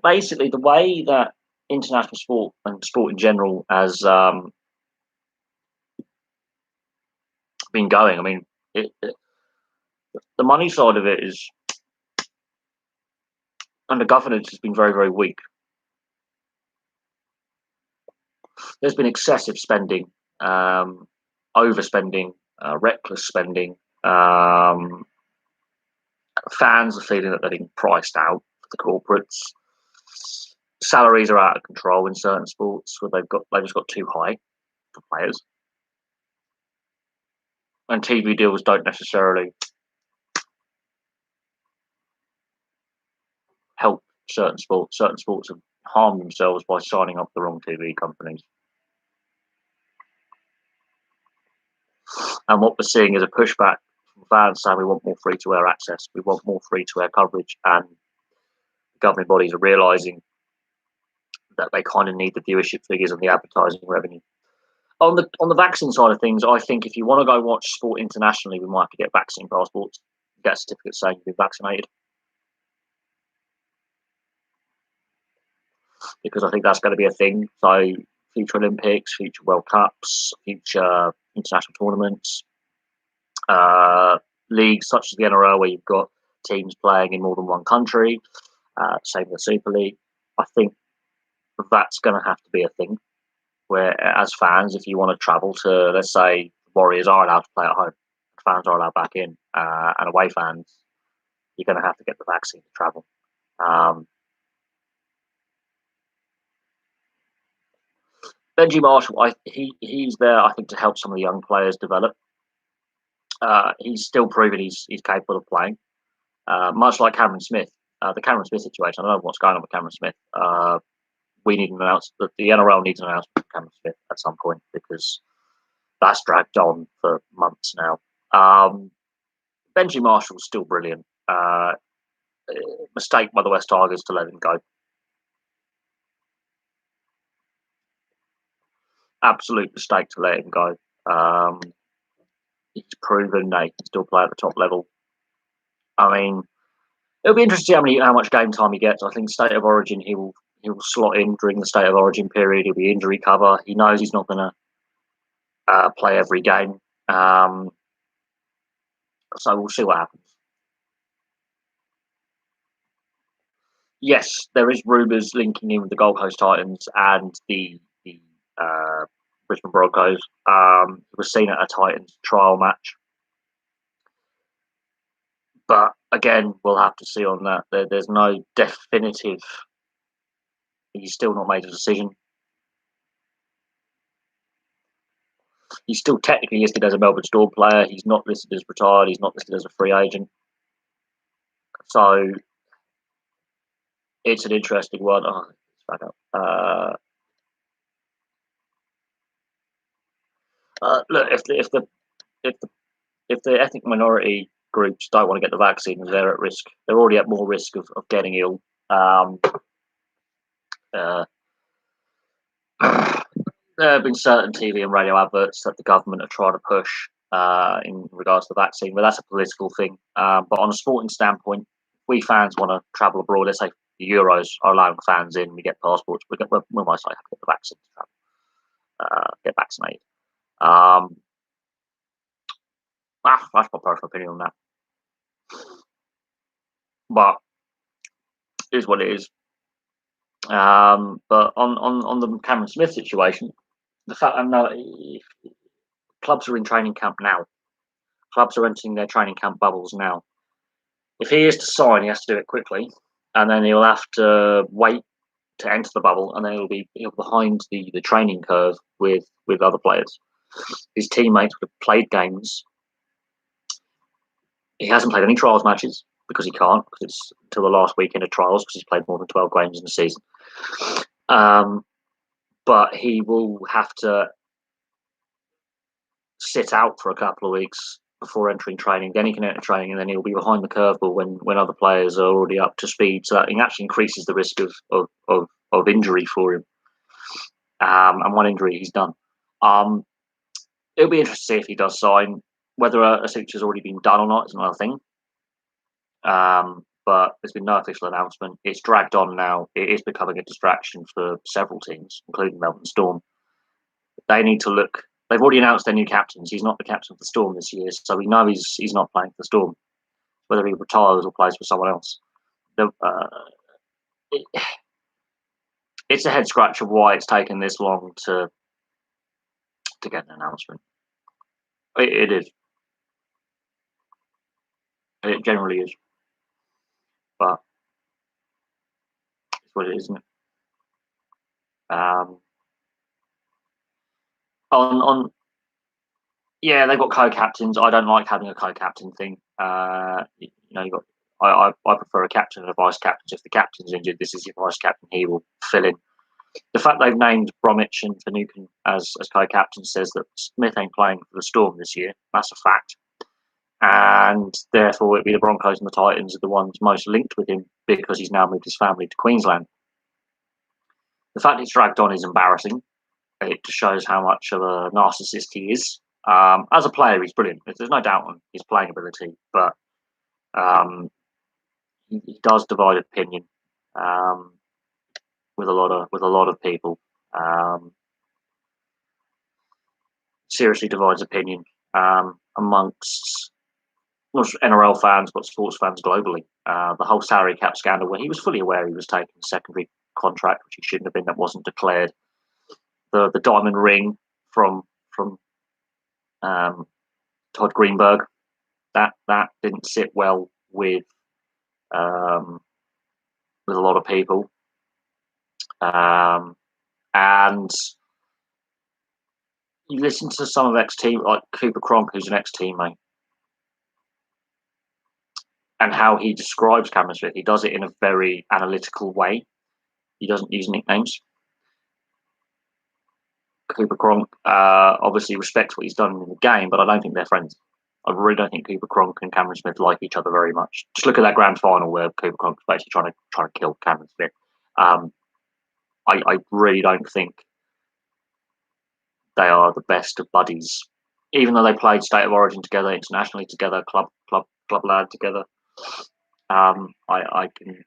A: Basically the way that international sport and sport in general has been going. I mean, the money side of it is, and the governance has been very, very weak. There's been excessive spending, overspending, reckless spending. Fans are feeling that they're being priced out for the corporates. Salaries are out of control in certain sports where they've just got too high for players, and TV deals don't necessarily help certain sports. Certain sports have harmed themselves by signing up the wrong TV companies. And what we're seeing is a pushback from fans saying we want more free-to-air access, we want more free-to-air coverage, and the governing bodies are realising that they kind of need the viewership figures and the advertising revenue. On the vaccine side of things, I think if you want to go watch sport internationally, we might have to get vaccine passports, get a certificate saying you've been vaccinated, because I think that's going to be a thing. So future Olympics, future World Cups, future international tournaments, leagues such as the NRL, where you've got teams playing in more than one country, same with the Super League. I think that's going to have to be a thing where, as fans, if you want to travel to, let's say, Warriors are allowed to play at home, fans are allowed back in, and away fans, you're going to have to get the vaccine to travel. Benji Marshall, he's there, I think, to help some of the young players develop. He's still proven he's capable of playing, much like Cameron Smith. The Cameron Smith situation, I don't know what's going on with Cameron Smith. We need an announcement. The NRL needs an announcement for Cameron Smith at some point, because that's dragged on for months now. Benji Marshall's still brilliant. Mistake by the West Tigers to let him go. Absolute mistake to let him go. He's proven that he can still play at the top level. I mean, it'll be interesting to see how much game time he gets. I think State of Origin, he will slot in during the State of Origin period. He'll be injury cover. He knows he's not going to play every game. So we'll see what happens. Yes, there is rumours linking in with the Gold Coast Titans and the Brisbane Broncos. It was seen at a Titans trial match. But again, we'll have to see on that. There's no definitive. He's still not made a decision. He's still technically listed as a Melbourne Storm player. He's not listed as retired. He's not listed as a free agent. So it's an interesting one. Oh, it's back up. Look, if the ethnic minority groups don't want to get the vaccine, they're at risk. They're already at more risk of getting ill. there have been certain TV and radio adverts that the government have tried to push in regards to the vaccine, but that's a political thing. But on a sporting standpoint, we fans want to travel abroad. Let's say the Euros are allowing fans in. We get passports. We're most likely have to get the vaccine to travel, get vaccinated. That's my personal opinion on that. But it is what it is. But on the Cameron Smith situation, the fact I know clubs are in training camp now. Clubs are entering their training camp bubbles now. If he is to sign, he has to do it quickly, and then he'll have to wait to enter the bubble, and then he'll be behind the training curve with other players. His teammates would have played games. He hasn't played any trials matches because he can't, because it's until the last weekend of trials because he's played more than 12 games in the season. But he will have to sit out for a couple of weeks before entering training. Then he can enter training, and then he'll be behind the curveball when other players are already up to speed. So that actually increases the risk of injury for him. And one injury, he's done. It'll be interesting to see if he does sign. Whether a signature's already been done or not is another thing. But there's been no official announcement. It's dragged on now. It is becoming a distraction for several teams, including Melbourne Storm. They need to look. They've already announced their new captains. He's not the captain of the Storm this year, so we know he's not playing for the Storm. Whether he retires or plays for someone else, it's a head scratcher why it's taken this long to get an announcement. It is. It generally is, but it's what it is, isn't it? Yeah, they've got co-captains. I don't like having a co-captain thing. You got. I prefer a captain and a vice captain. So if the captain's injured, this is your vice captain. He will fill in. The fact they've named Bromwich and Finucane as co-captain says that Smith ain't playing for the Storm this year. That's a fact. And therefore it'd be the Broncos and the Titans are the ones most linked with him because he's now moved his family to Queensland. The fact it's dragged on is embarrassing. It just shows how much of a narcissist he is. As a player, he's brilliant. There's no doubt on his playing ability, but he does divide opinion with a lot of people. Seriously divides opinion amongst not just NRL fans but sports fans globally. The whole salary cap scandal, where he was fully aware he was taking a secondary contract, which he shouldn't have been, that wasn't declared. The diamond ring from Todd Greenberg, that didn't sit well with a lot of people, and you listen to some of ex-team like Cooper Cronk, who's an ex-teammate, and how he describes Cameron Smith. He does it in a very analytical way. He doesn't use nicknames. Cooper Cronk obviously respects what he's done in the game, but I don't think they're friends. I really don't think Cooper Cronk and Cameron Smith like each other very much. Just look at that grand final where Cooper Cronk was basically trying to kill Cameron Smith. I really don't think they are the best of buddies, even though they played State of Origin together, internationally together, club lad together. I can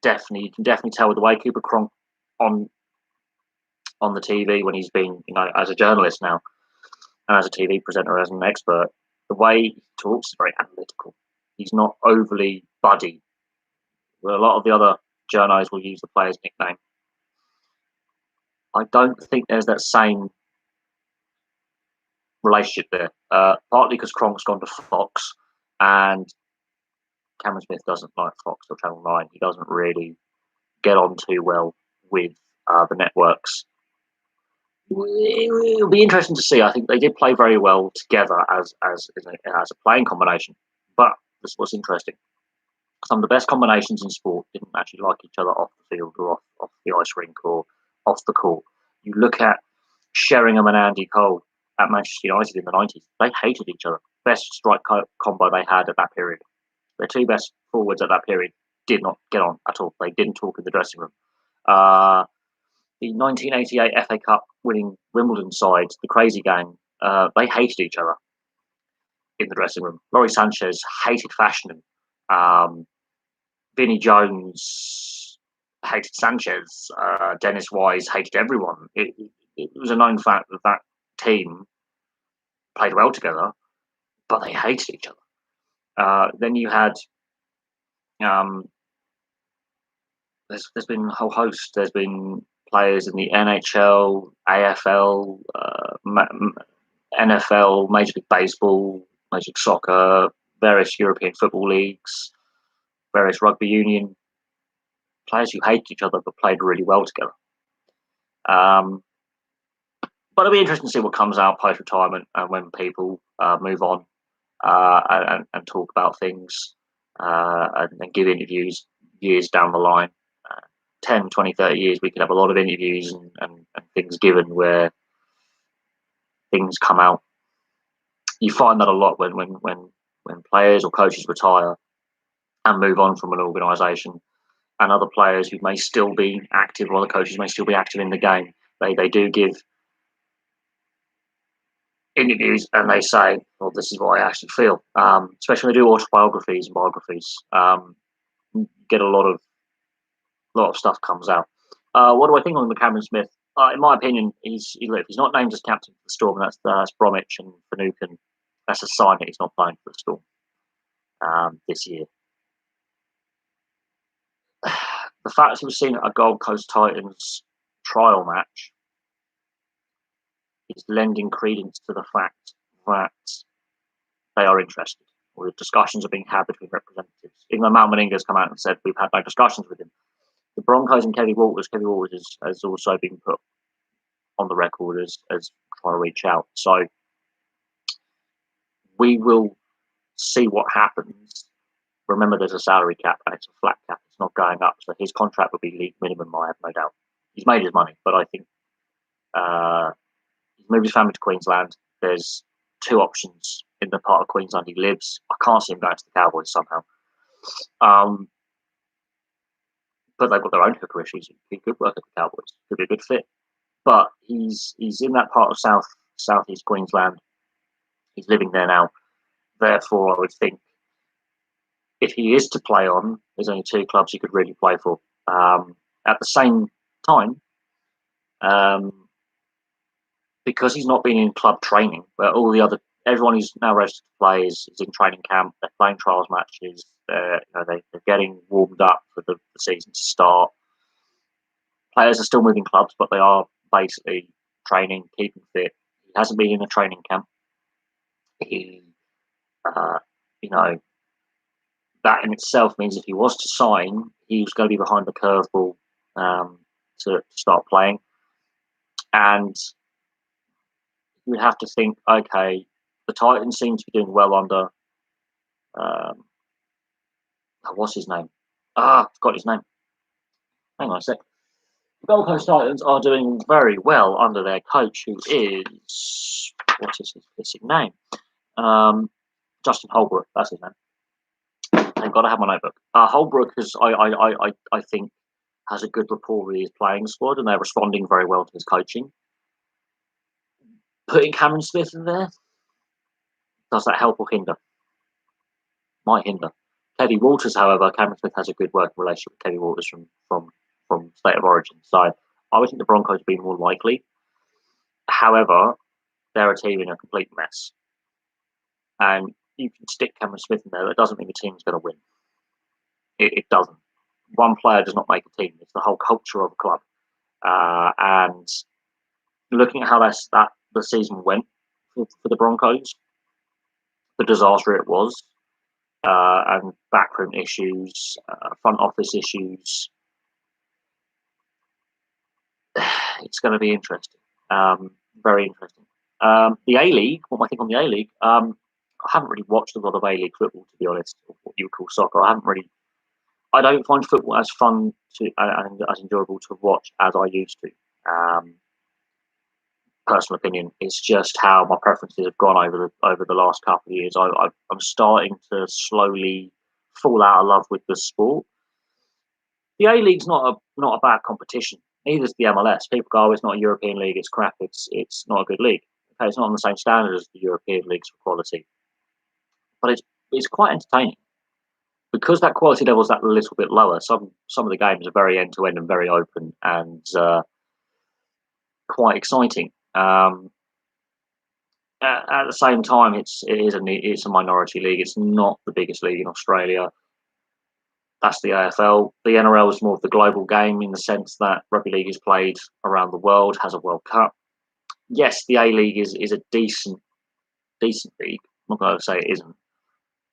A: definitely tell with the way Cooper Cronk on the TV when he's been, as a journalist now and as a TV presenter, as an expert, the way he talks is very analytical. He's not overly buddy. Where a lot of the other journos will use the player's nickname. I don't think there's that same relationship there. Partly because Cronk's gone to Fox and Cameron Smith doesn't like Fox or Channel 9. He doesn't really get on too well with the networks. It'll be interesting to see. I think they did play very well together as a playing combination. But this was interesting. Some of the best combinations in sport didn't actually like each other off the field or off the ice rink or off the court. You look at Sheringham and Andy Cole at Manchester United in the 90s. They hated each other. Best strike combo they had at that period. Their two best forwards at that period did not get on at all. They didn't talk in the dressing room. the 1988 FA Cup winning Wimbledon side, the Crazy Gang, they hated each other in the dressing room. Laurie Sanchez hated Fashioning. Vinnie Jones hated Sanchez. Dennis Wise hated everyone. It was a known fact that that team played well together, but they hated each other. Then you had there's been a whole host. There's been players in the NHL, AFL, NFL, Major League Baseball, Major League Soccer, various European football leagues, various rugby union players who hated each other but played really well together. But it'll be interesting to see what comes out post-retirement and when people move on and talk about things and give interviews years down the line. 10, 20, 30 years, we could have a lot of interviews and things given where things come out. You find that a lot when players or coaches retire and move on from an organisation, and other players who may still be active or other coaches may still be active in the game. They do give interviews and they say, well, this is what I actually feel. Especially when they do autobiographies and biographies. Get a lot of stuff comes out. What do I think on the Cameron Smith? In my opinion, if he's not named as captain for the Storm, that's Bromwich and Finucane. That's a sign that he's not playing for the Storm this year. The fact he was seen at a Gold Coast Titans trial match is lending credence to the fact that they are interested, or the discussions are being had between representatives. Even though Mal Meninga has come out and said we've had no discussions with him. The Broncos and Kevin Walters has also been put on the record as trying to reach out. So we will see what happens. Remember, there's a salary cap and it's a flat cap. It's not going up. So his contract will be league minimum, I have no doubt. He's made his money, but I think he's moved his family to Queensland. There's two options in the part of Queensland he lives. I can't see him going to the Cowboys somehow. But they've got their own hooker issues. He could work at the Cowboys. Could be a good fit. But he's in that part of southeast Queensland. He's living there now. Therefore, I would think if he is to play on, there's only two clubs he could really play for. At the same time, because he's not been in club training, where everyone who's now registered to play is in training camp. They're playing trials matches. They're getting warmed up for the season to start. Players are still moving clubs, but they are basically training, keeping fit. He hasn't been in a training camp. That in itself means if he was to sign, he was going to be behind the curveball to start playing. And you would have to think, okay, the Titans seem to be doing well under. What's his name? I forgot his name. Hang on a sec. The Gold Coast Titans are doing very well under their coach, who is, what is his name? Justin Holbrook. That's his name. I've got to have my notebook. Holbrook is, I think, has a good rapport with his playing squad, and they're responding very well to his coaching. Putting Cameron Smith in there, does that help or hinder? Might hinder. Kevin Walters, however, Cameron Smith has a good working relationship with Kevin Walters from State of Origin. So I would think the Broncos would be more likely. However, they're a team in a complete mess. And you can stick Cameron Smith in there, that doesn't mean the team's going to win. It doesn't. One player does not make a team. It's the whole culture of a club. And looking at how the season went for the Broncos, the disaster it was, and backroom issues, front office issues, it's going to be interesting. Very interesting. The A-League, what I think on the A-League, I haven't really watched a lot of A-League football, to be honest, or what you would call soccer. I don't find football as fun and as enjoyable to watch as I used to. Personal opinion, it's just how my preferences have gone over the last couple of years. I'm starting to slowly fall out of love with the sport. The A-League's not a bad competition. Neither is the MLS. People go, "Oh, it's not a European league. It's crap. It's not a good league." Okay, it's not on the same standard as the European leagues for quality, but it's quite entertaining because that quality level is that little bit lower. Some of the games are very end to end and very open and quite exciting. At the same time, it's a minority league. It's not the biggest league in Australia. That's the AFL. The NRL is more of the global game in the sense that rugby league is played around the world, has a World Cup. Yes, the A League is a decent league. I'm not going to say it isn't,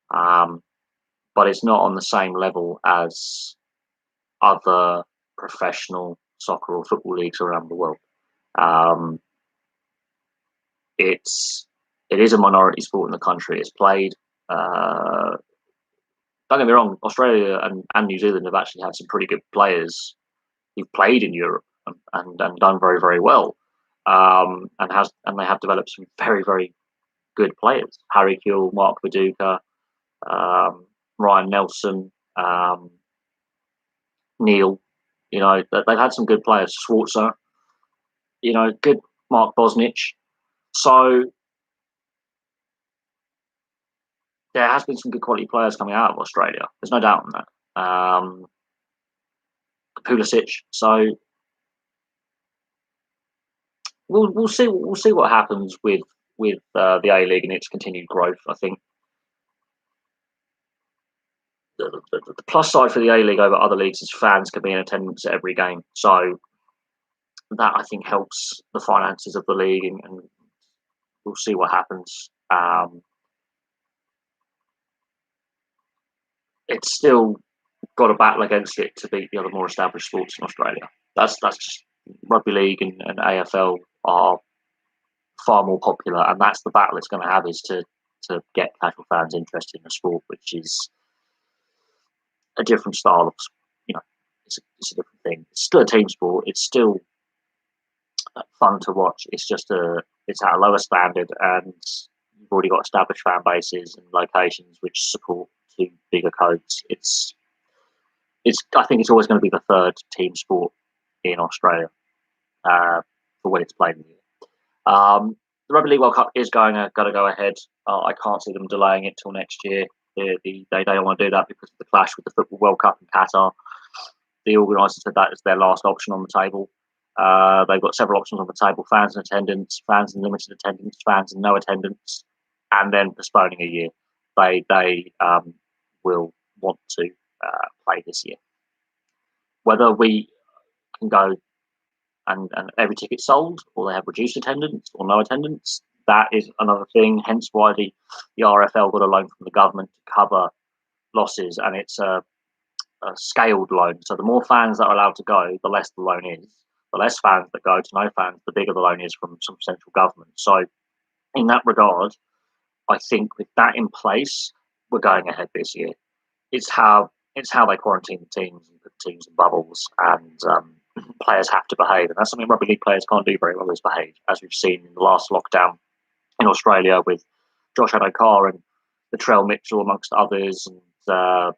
A: but it's not on the same level as other professional soccer or football leagues around the world. Um, it is a minority sport in the country. It's played. Don't get me wrong, Australia and New Zealand have actually had some pretty good players who've played in Europe and done very, very well. And they have developed some very, very good players. Harry Kewell, Mark Viduka, Ryan Nelson, Neil. They've had some good players. Schwarzer, good Mark Bosnich. So there has been some good quality players coming out of Australia. There's no doubt on that. Pulisic. So we'll see what happens with the A League and its continued growth. I think the plus side for the A League over other leagues is fans can be in attendance at every game. So that I think helps the finances of the league, and we'll see what happens. It's still got a battle against it to beat the other more established sports in Australia. That's just rugby league and AFL are far more popular, and that's the battle it's going to have is to get casual fans interested in the sport, which is a different style of, it's a different thing. It's still a team sport. It's still fun to watch. It's at a lower standard, and you've already got established fan bases and locations which support two bigger codes. I think it's always going to be the third team sport in Australia for when it's played in the year. The Rugby League World Cup is going to go ahead. I can't see them delaying it till next year. They don't want to do that because of the clash with the Football World Cup in Qatar. The organisers said that is their last option on the table. They've got several options on the table: fans in attendance, fans in limited attendance, fans in no attendance, and then postponing a year. They will want to play this year. Whether we can go and every ticket sold, or they have reduced attendance or no attendance, that is another thing. Hence why the RFL got a loan from the government to cover losses, and it's a scaled loan. So the more fans that are allowed to go, the less the loan is. The less fans that go to no fans, the bigger the loan is from some central government. So in that regard, I think with that in place, we're going ahead this year. It's how they quarantine the teams and put teams in bubbles, and players have to behave, and that's something rugby league players can't do very well, is behave, as we've seen in the last lockdown in Australia with Josh Adokar and Latrell Mitchell amongst others, and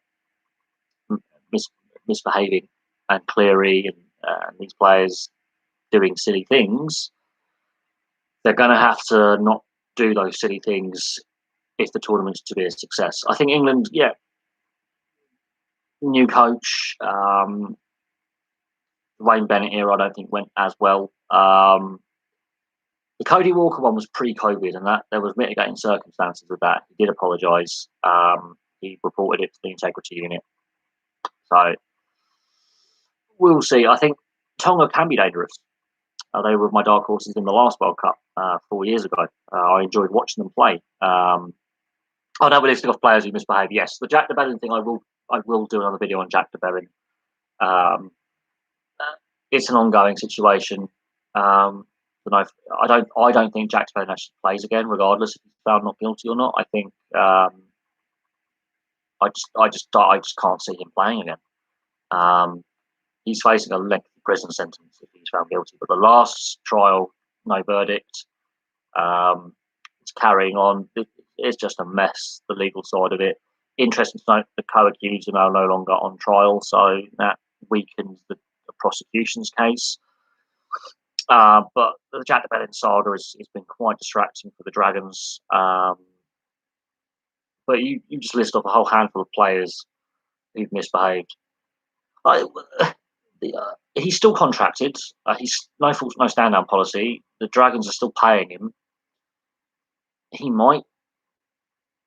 A: misbehaving, and Cleary and these players doing silly things. They're going to have to not do those silly things if the tournament's to be a success. I think England, new coach, Wayne Bennett era, I don't think went as well. The Cody Walker one was pre-COVID, and that there was mitigating circumstances with that. He did apologise. He reported it to the integrity unit. So we'll see. I think Tonga can be dangerous. They were my dark horses in the last World Cup 4 years ago. I enjoyed watching them play. I know we're listing off players who misbehave. Yes, the Jack de Belin thing, I will do another video on Jack de Belin. It's an ongoing situation. I don't think Jack de Belin actually plays again, regardless if he's found not guilty or not. I think I just can't see him playing again. He's facing a lengthy prison sentence if he's found guilty. But the last trial, no verdict. It's carrying on. It's just a mess, the legal side of it. Interesting to note, the co-accused are now no longer on trial, so that weakens a prosecution's case. But the Jack de Belin saga has been quite distracting for the Dragons. But you just list off a whole handful of players who've misbehaved. He's still contracted. He's no fault, no stand down policy. The Dragons are still paying him. He might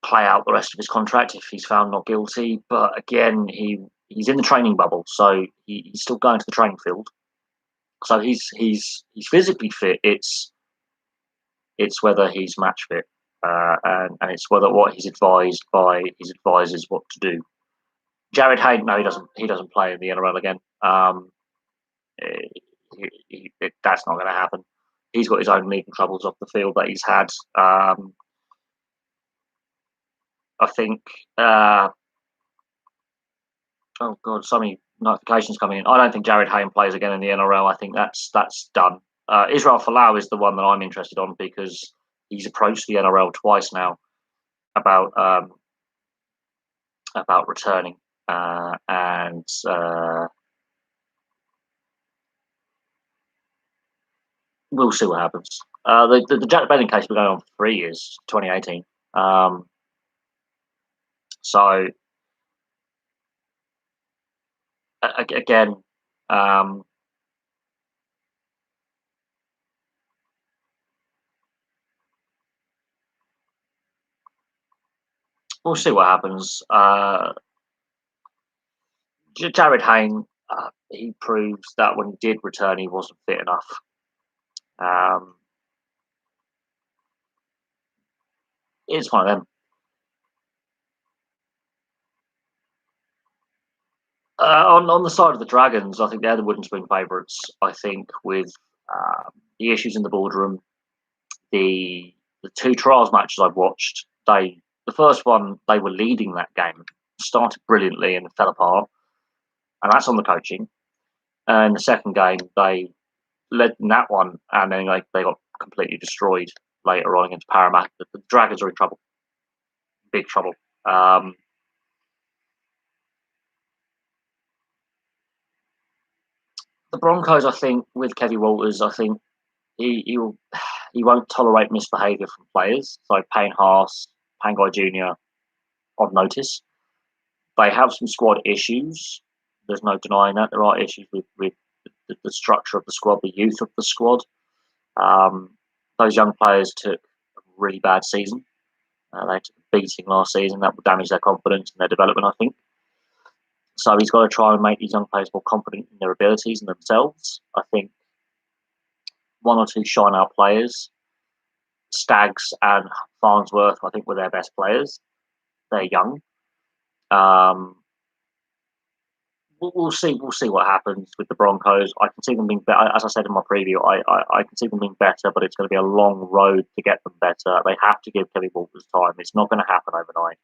A: play out the rest of his contract if he's found not guilty. But again, he's in the training bubble, so he's still going to the training field. So he's physically fit. It's whether he's match fit, and it's whether what he's advised by his advisors what to do. Jarryd Hayne, no, he doesn't play in the NRL again. That's not going to happen. He's got his own legal troubles off the field that he's had. I think. Oh God, so many notifications coming in. I don't think Jarryd Hayne plays again in the NRL. I think that's done. Israel Folau is the one that I'm interested on because he's approached the NRL twice now about returning, and we'll see what happens. The Jack de Belin case has been going on for 3 years, 2018. So again, we'll see what happens. Jarryd Hayne, he proves that when he did return, he wasn't fit enough. It's one of them. On the side of the Dragons, I think they're the wooden spoon favourites. I think with the issues in the boardroom, the 2 trials matches I've watched, the first one they were leading that game, started brilliantly and fell apart, and that's on the coaching. And the second game they led in that one, and then they got completely destroyed later on against Parramatta. The Dragons are in trouble, big trouble. The Broncos, I think, with Kevin Walters, I think he won't tolerate misbehaviour from players. So Payne Haas, Pangai Jr. on notice. They have some squad issues. There's no denying that. There are issues with the structure of the squad, the youth of the squad. Those young players took a really bad season. They took a beating last season. That will damage their confidence and their development, I think. So he's got to try and make these young players more confident in their abilities and themselves. I think 1 or 2 shine out players, Staggs and Farnsworth, I think were their best players. They're young. We'll see what happens with the Broncos. I can see them being better. As I said in my preview, I can see them being better, but it's going to be a long road to get them better. They have to give Kelly Walters time. It's not going to happen overnight.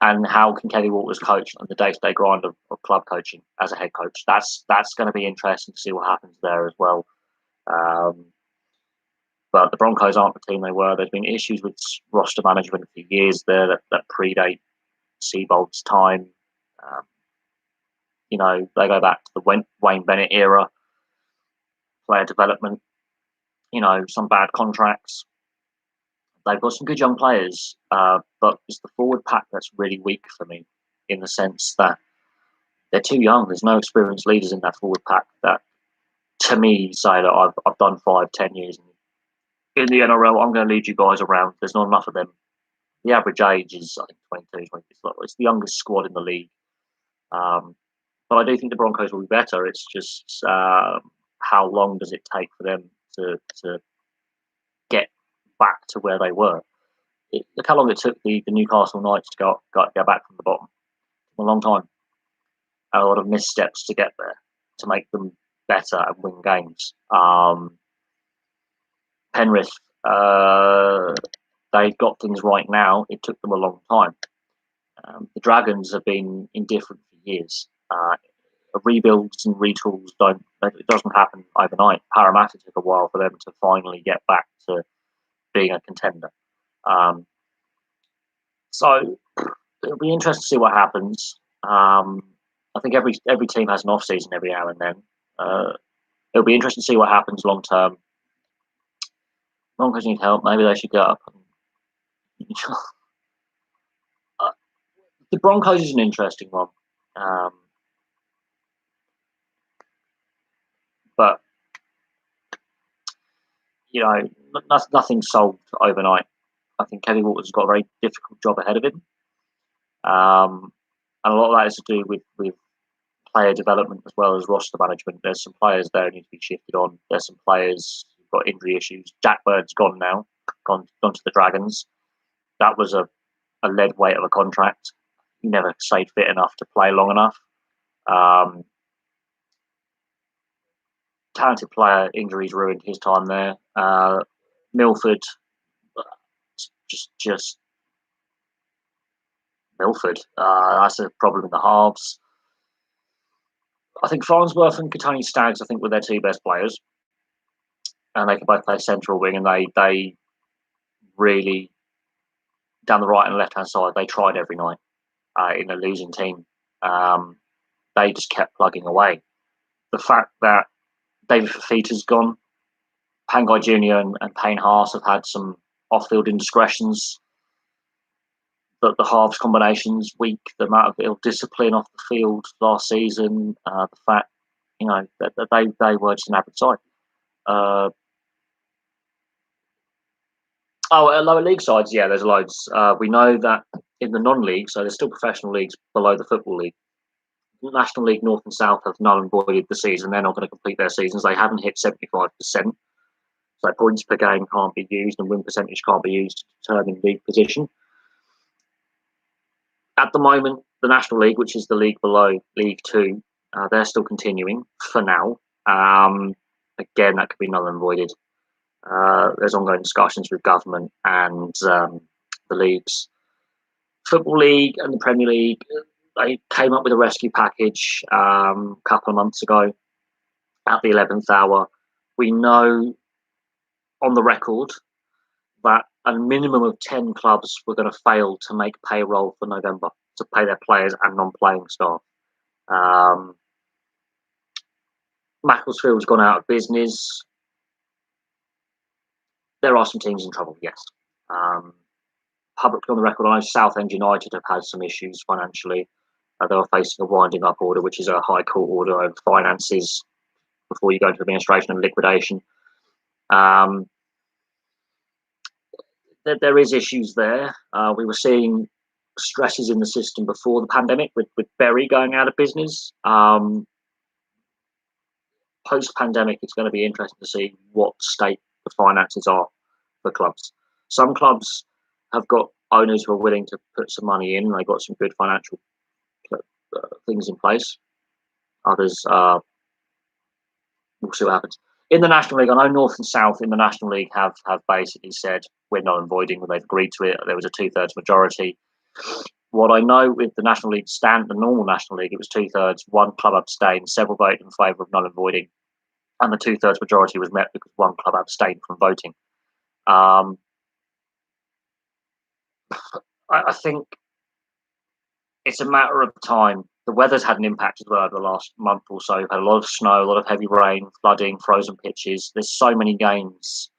A: And how can Kelly Walters coach on the day-to-day grind of club coaching as a head coach? That's going to be interesting to see what happens there as well. But the Broncos aren't the team they were. There's been issues with roster management for years there that predate Seibold's time. They go back to the Wayne Bennett era, player development, some bad contracts. They've got some good young players, but it's the forward pack that's really weak for me in the sense that they're too young. There's no experienced leaders in that forward pack that, to me, say that I've done 5-10 years in the NRL. I'm going to lead you guys around. There's not enough of them. The average age is, I think, 22, 20. It's the youngest squad in the league. But I do think the Broncos will be better. It's just how long does it take for them to get back to where they were? Look how long it took the Newcastle Knights to go back from the bottom. A long time. And a lot of missteps to get there to make them better and win games. Penrith, they've got things right now. It took them a long time. The Dragons have been indifferent for years. Rebuilds and retools it doesn't happen overnight. Parramatta took a while for them to finally get back to being a contender. So it'll be interesting to see what happens. I think every team has an off season every now and then. It'll be interesting to see what happens long term. Broncos need help. Maybe they should go up. The Broncos is an interesting one, but nothing's solved overnight. I think Kelly Walker's got a very difficult job ahead of him, and a lot of that is to do with player development as well as roster management. There's some players there who need to be shifted on. There's some players who've got injury issues. Jack Bird's gone now, gone to the Dragons. That was a lead weight of a contract. He never stayed fit enough to play long enough. Talented player, injuries ruined his time there. Milford, just Milford. That's a problem in the halves. I think Farnsworth and Katoni Staggs, I think, were their two best players, and they can both play central wing. And they really, down the right and left hand side, they tried every night in a losing team. They just kept plugging away. The fact that David Fafita's gone, Pangai Jr. and Payne Haas have had some off-field indiscretions. The halves combinations weak, the amount of ill discipline off the field last season, the fact that they were just an average side. Lower league sides, yeah, there's loads. We know that in the non-league, so there's still professional leagues below the Football League. National League North and South have null and voided the season. They're not going to complete their seasons. They haven't hit 75%. So points per game can't be used and win percentage can't be used to determine league position. At the moment, the National League, which is the league below League Two, they're still continuing for now. Again, that could be null and voided. There's ongoing discussions with government and the leagues. Football League and the Premier League, they came up with a rescue package a couple of months ago at the 11th hour. We know on the record that a minimum of 10 clubs were going to fail to make payroll for November to pay their players and non-playing staff. Macclesfield's gone out of business. There are some teams in trouble, yes. Publicly on the record, I know Southend United have had some issues financially. They were facing a winding up order, which is a high court order over finances before you go into administration and liquidation. There is issues there. We were seeing stresses in the system before the pandemic with Bury going out of business. Post-pandemic, it's going to be interesting to see what state the finances are for clubs. Some clubs have got owners who are willing to put some money in. They've got some good financial things in place. Others, we'll see what happens. In the National League, I know North and South in the National League have basically said we're null and voiding when they've agreed to it. There was a 2/3 majority. What I know with the National League the normal National League, it was 2/3. One club abstained, several voted in favour of null and voiding, and the 2/3 majority was met because one club abstained from voting. I think it's a matter of time. The weather's had an impact as well over the last month or so. We've had a lot of snow, a lot of heavy rain, flooding, frozen pitches. There's so many games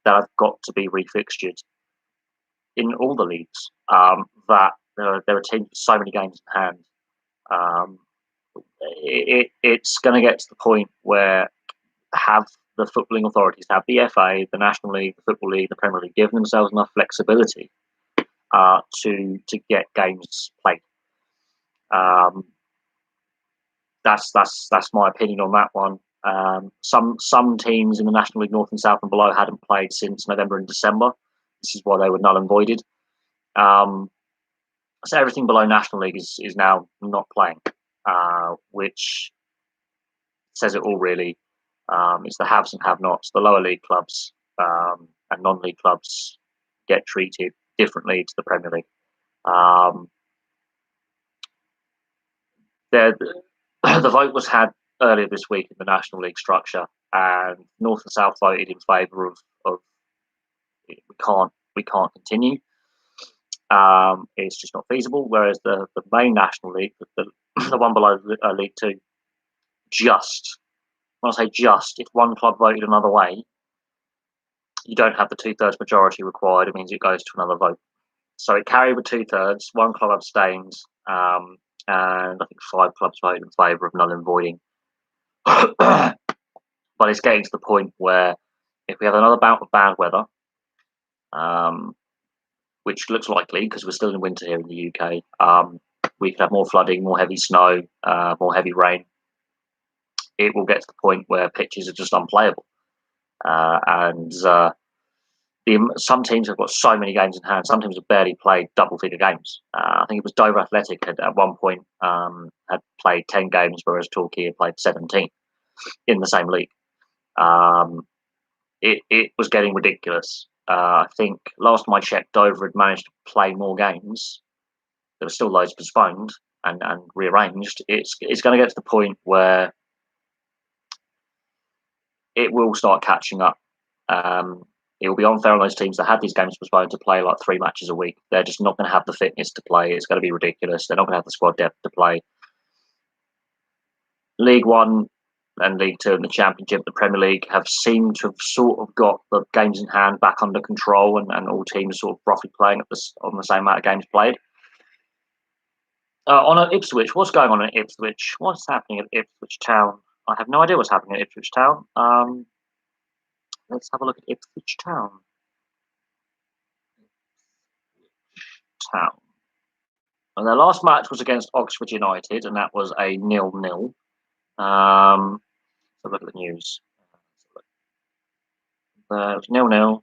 A: that have got to be refixtured in all the leagues that there are teams with so many games in hand. It's going to get to the point where have the footballing authorities, have the FA, the National League, the Football League, the Premier League, given themselves enough flexibility to get games played. That's my opinion on that one. Some teams in the National League North and South and below hadn't played since November and December. This is why they were null and voided. So everything below National League is now not playing, which says it all really. It's the haves and have-nots. The lower league clubs and non-league clubs get treated differently to the Premier League. The vote was had earlier this week in the National League structure, and North and South voted in favour of we can't continue. It's just not feasible. Whereas the main National League, the one below League Two, just, when I say just, if one club voted another way, you don't have the 2/3 majority required. It means it goes to another vote. So it carried with 2/3. One club abstained, and I think 5 clubs voted in favour of null and voiding. But it's getting to the point where if we have another bout of bad weather, which looks likely because we're still in winter here in the UK, we could have more flooding, more heavy snow, more heavy rain. It will get to the point where pitches are just unplayable. And some teams have got so many games in hand. Some teams have barely played double-figure games. I think it was Dover Athletic had at one point had played 10 games, whereas Torquay had played 17 in the same league. It was getting ridiculous. I think last time I checked, Dover had managed to play more games. There were still loads postponed and rearranged. It's going to get to the point where it will start catching up. It will be unfair on those teams that had these games postponed to play like 3 matches a week. They're just not going to have the fitness to play. It's going to be ridiculous. They're not going to have the squad depth to play. League One and League Two and the Championship, the Premier League, have seemed to have sort of got the games in hand back under control, and all teams sort of roughly playing on the same amount of games played. On Ipswich, what's going on at Ipswich? What's happening at Ipswich Town? I have no idea what's happening at Ipswich Town. Let's have a look at Ipswich Town. And their last match was against Oxford United, and that was a 0-0. So look at the news. It was 0-0.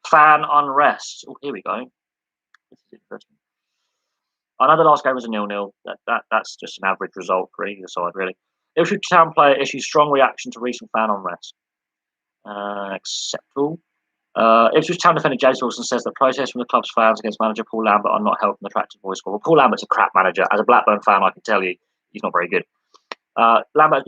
A: Fan unrest. Oh, here we go. This is interesting. I know the last game was a 0-0. That's just an average result for either side, really. Ipswich Town player issues strong reaction to recent fan unrest. Acceptable. Ipswich Town defender James Wilson says that protests from the club's fans against manager Paul Lambert are not helping the attractive voice score. Well, Paul Lambert's a crap manager. As a Blackburn fan, I can tell you he's not very good. Lambert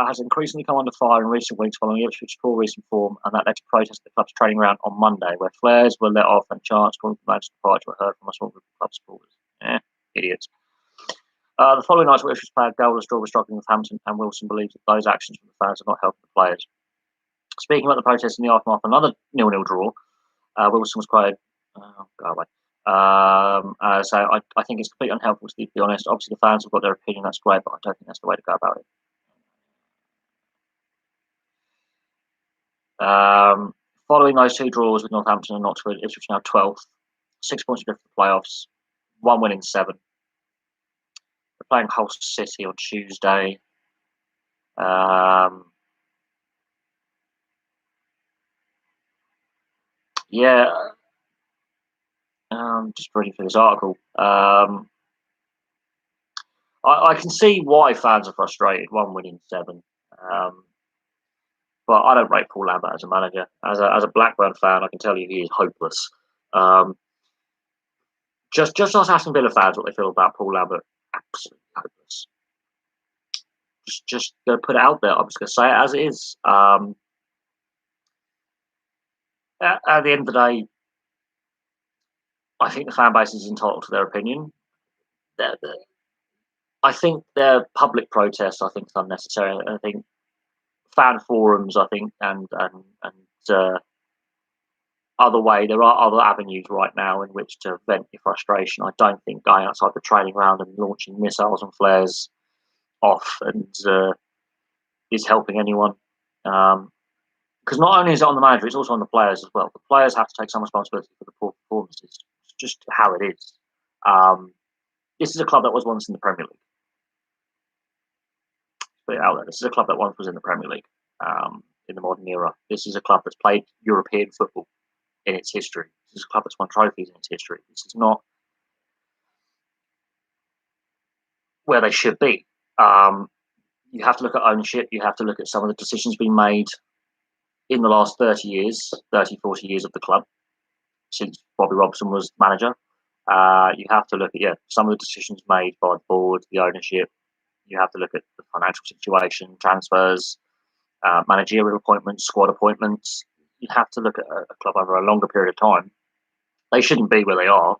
A: has increasingly come under fire in recent weeks following Ipswich's poor recent form, and that led to protests at the club's training ground on Monday, where flares were let off and chants calling for manager's departure were heard from a small group of club supporters. Idiots. The following night's Ipswich player goalless draw was struggling with Hampton, and Wilson believes that those actions from the fans are not helping the players. Speaking about the protests in the aftermath of another 0-0 draw, Wilson was quoted, go away. So I think it's completely unhelpful, to be honest. Obviously, the fans have got their opinion, that's great, but I don't think that's the way to go about it. Following those 2 draws with Northampton and Oxford, Ipswich now 12th, 6 points to go for the playoffs, 1 win in 7. They're playing Hull City on Tuesday. Just reading through this article. I can see why fans are frustrated. 1 win in 7. But I don't rate Paul Lambert as a manager. As a Blackburn fan, I can tell you he is hopeless. Just ask Aston Villa fans what they feel about Paul Lambert. Absolutely hopeless. Just going to put it out there. I'm just going to say it as it is. At the end of the day, I think the fan base is entitled to their opinion. I think their public protests, I think, is unnecessary. I think fan forums, I think, and other way, there are other avenues right now in which to vent your frustration. I don't think going outside the training ground and launching missiles and flares off and is helping anyone. Because not only is it on the manager, it's also on the players as well. The players have to take some responsibility for the poor performances. It's just how it is. This is a club that was once in the Premier League. Put it out there. This is a club that once was in the Premier League in the modern era. This is a club that's played European football in its history. This is a club that's won trophies in its history. This is not where they should be. You have to look at ownership. You have to look at some of the decisions being made in the last 30 years, 30, 40 years of the club, since Bobby Robson was manager. You have to look at, some of the decisions made by the board, the ownership. You have to look at the financial situation, transfers, managerial appointments, squad appointments. You have to look at a club over a longer period of time. They shouldn't be where they are.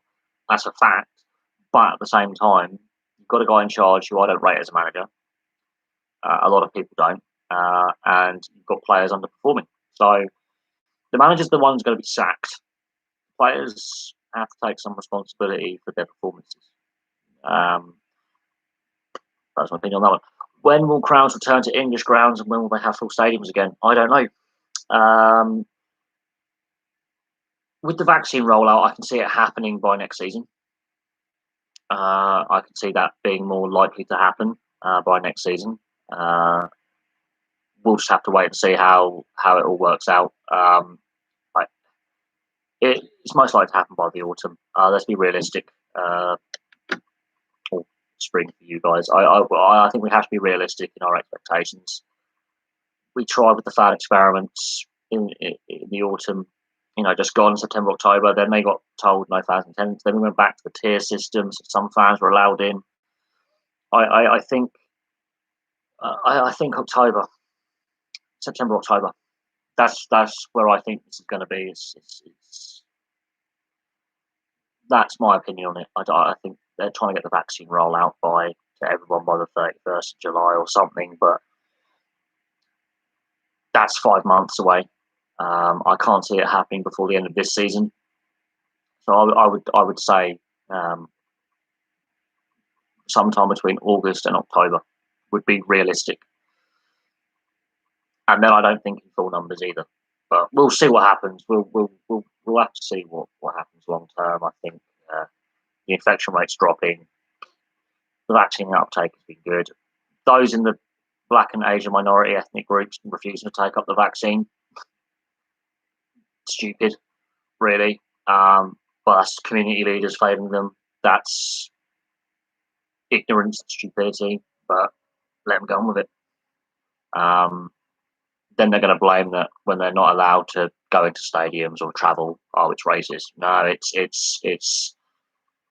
A: That's a fact. But at the same time, you've got a guy in charge who I don't rate as a manager. A lot of people don't. And you've got players underperforming. So the manager's the one who's going to be sacked. Players have to take some responsibility for their performances. That's my opinion on that one. When will crowds return to English grounds and when will they have full stadiums again? I don't know. With the vaccine rollout, I can see it happening by next season. I can see that being more likely to happen by next season. We'll just have to wait and see how it all works out. It's most likely to happen by the autumn. Let's be realistic. Or spring for you guys. I think we have to be realistic in our expectations. We tried with the fan experiments in the autumn. Just gone September, October. Then they got told no fans in attendance. Then we went back to the tier system, so some fans were allowed in. I think October, September, October. That's where I think this is going to be. That's my opinion on it. I think they're trying to get the vaccine rollout to everyone by the 31st of July or something, but that's 5 months away. I can't see it happening before the end of this season. So I would say sometime between August and October would be realistic. And then I don't think in full numbers either. But we'll see what happens. We'll have to see what happens long term. I think the infection rate's dropping. The vaccine uptake has been good. Those in the Black and Asian minority ethnic groups refusing to take up the vaccine, stupid, really. But that's community leaders favouring them. That's ignorance and stupidity. But let them go on with it. Then they're going to blame that when they're not allowed to go into stadiums or travel. Oh, it's racist. No,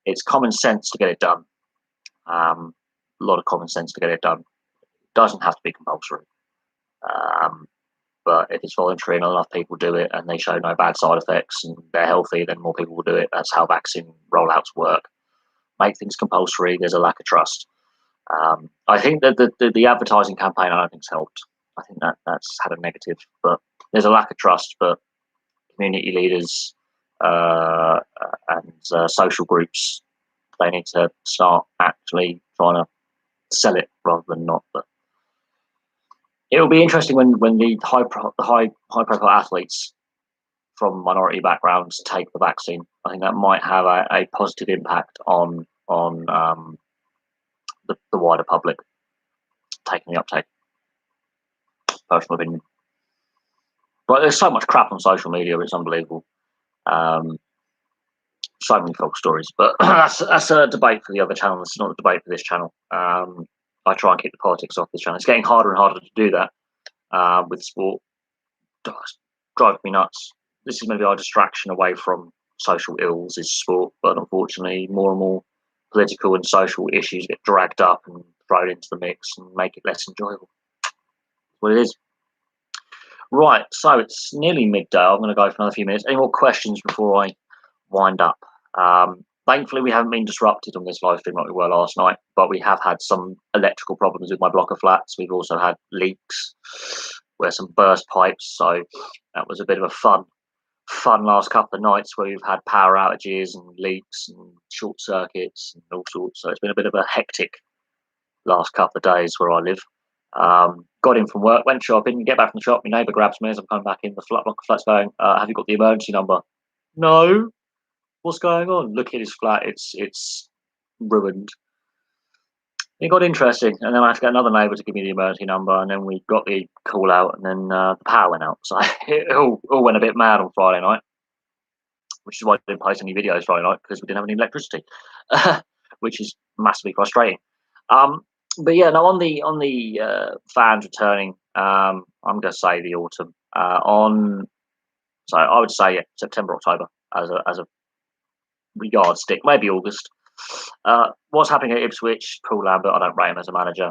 A: it's common sense to get it done. A lot of common sense to get it done. It doesn't have to be compulsory. But if it's voluntary and enough people do it and they show no bad side effects and they're healthy, then more people will do it. That's how vaccine rollouts work. Make things compulsory. There's a lack of trust. I think that the advertising campaign, I don't think, has helped. I think that's had a negative, but there's a lack of trust. But community leaders and social groups, they need to start actually trying to sell it rather than not. But it'll be interesting when the high profile athletes from minority backgrounds take the vaccine. I think that might have a positive impact on the wider public taking the uptake. Personal opinion. But there's so much crap on social media, it's unbelievable. So many false stories. But that's a debate for the other channel. It's not a debate for this channel. I try and keep the politics off this channel. It's getting harder and harder to do that with sport. It's driving me nuts. This is going to be our distraction away from social ills is sport. But unfortunately, more and more political and social issues get dragged up and thrown into the mix and make it less enjoyable. That's what it is. Right, so it's nearly midday. I'm going to go for another few minutes. Any more questions before I wind up? Thankfully, we haven't been disrupted on this live stream like we were last night, but we have had some electrical problems with my block of flats. We've also had leaks where some burst pipes. So that was a bit of a fun last couple of nights where we've had power outages and leaks and short circuits and all sorts. So it's been a bit of a hectic last couple of days where I live. Got in from work, went shopping, get back from the shop. My neighbour grabs me as I'm coming back in. The block of flats going, have you got the emergency number? No. What's going on? Look at his flat. It's ruined. It got interesting, and then I had to get another neighbour to give me the emergency number, and then we got the call out, and then the power went out. So it all went a bit mad on Friday night, which is why I didn't post any videos Friday night because we didn't have any electricity, which is massively frustrating. But yeah, no, on the fans returning, I'm going to say the autumn. So I would say September, October as a yardstick, maybe August. What's happening at Ipswich? Paul Lambert, I don't rate him as a manager.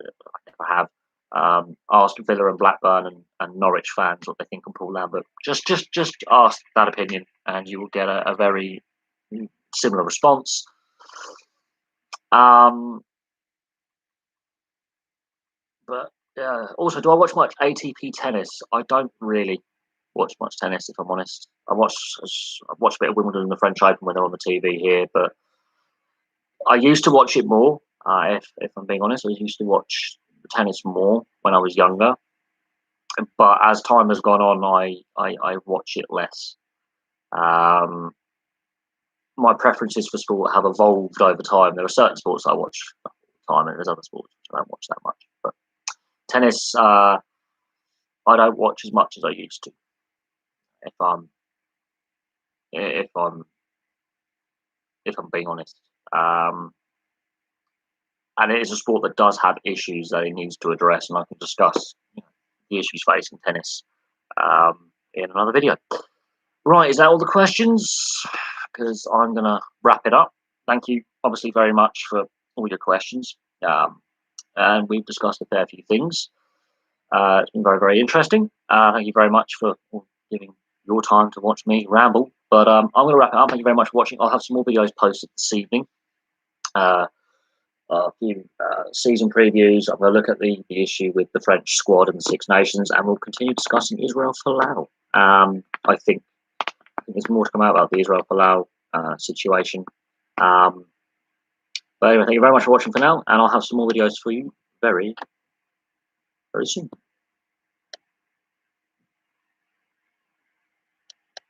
A: I never have. Ask Villa and Blackburn and Norwich fans what they think of Paul Lambert. Just ask that opinion, and you will get a very similar response. But also, do I watch much ATP tennis? I don't really watch much tennis, if I'm honest. I watch a bit of Wimbledon and the French Open when they're on the TV here, but I used to watch it more. If I'm being honest, I used to watch tennis more when I was younger. But as time has gone on, I watch it less. My preferences for sport have evolved over time. There are certain sports I watch all the time, and there's other sports which I don't watch that much. But tennis, I don't watch as much as I used to. If I'm if I'm being honest, and it is a sport that does have issues that it needs to address, and I can discuss the issues facing tennis in another video. Right, is that all the questions? Because I'm going to wrap it up. Thank you, obviously, very much for all your questions. And we've discussed a fair few things. It's been very, very interesting. Thank you very much for giving your time to watch me ramble. But I'm going to wrap it up. Thank you very much for watching. I'll have some more videos posted this evening. A few season previews. I'm going to look at the issue with the French squad and the Six Nations, and we'll continue discussing Israel Folau. I think there's more to come out about the Israel Folau situation. But anyway, thank you very much for watching for now, and I'll have some more videos for you very, very soon.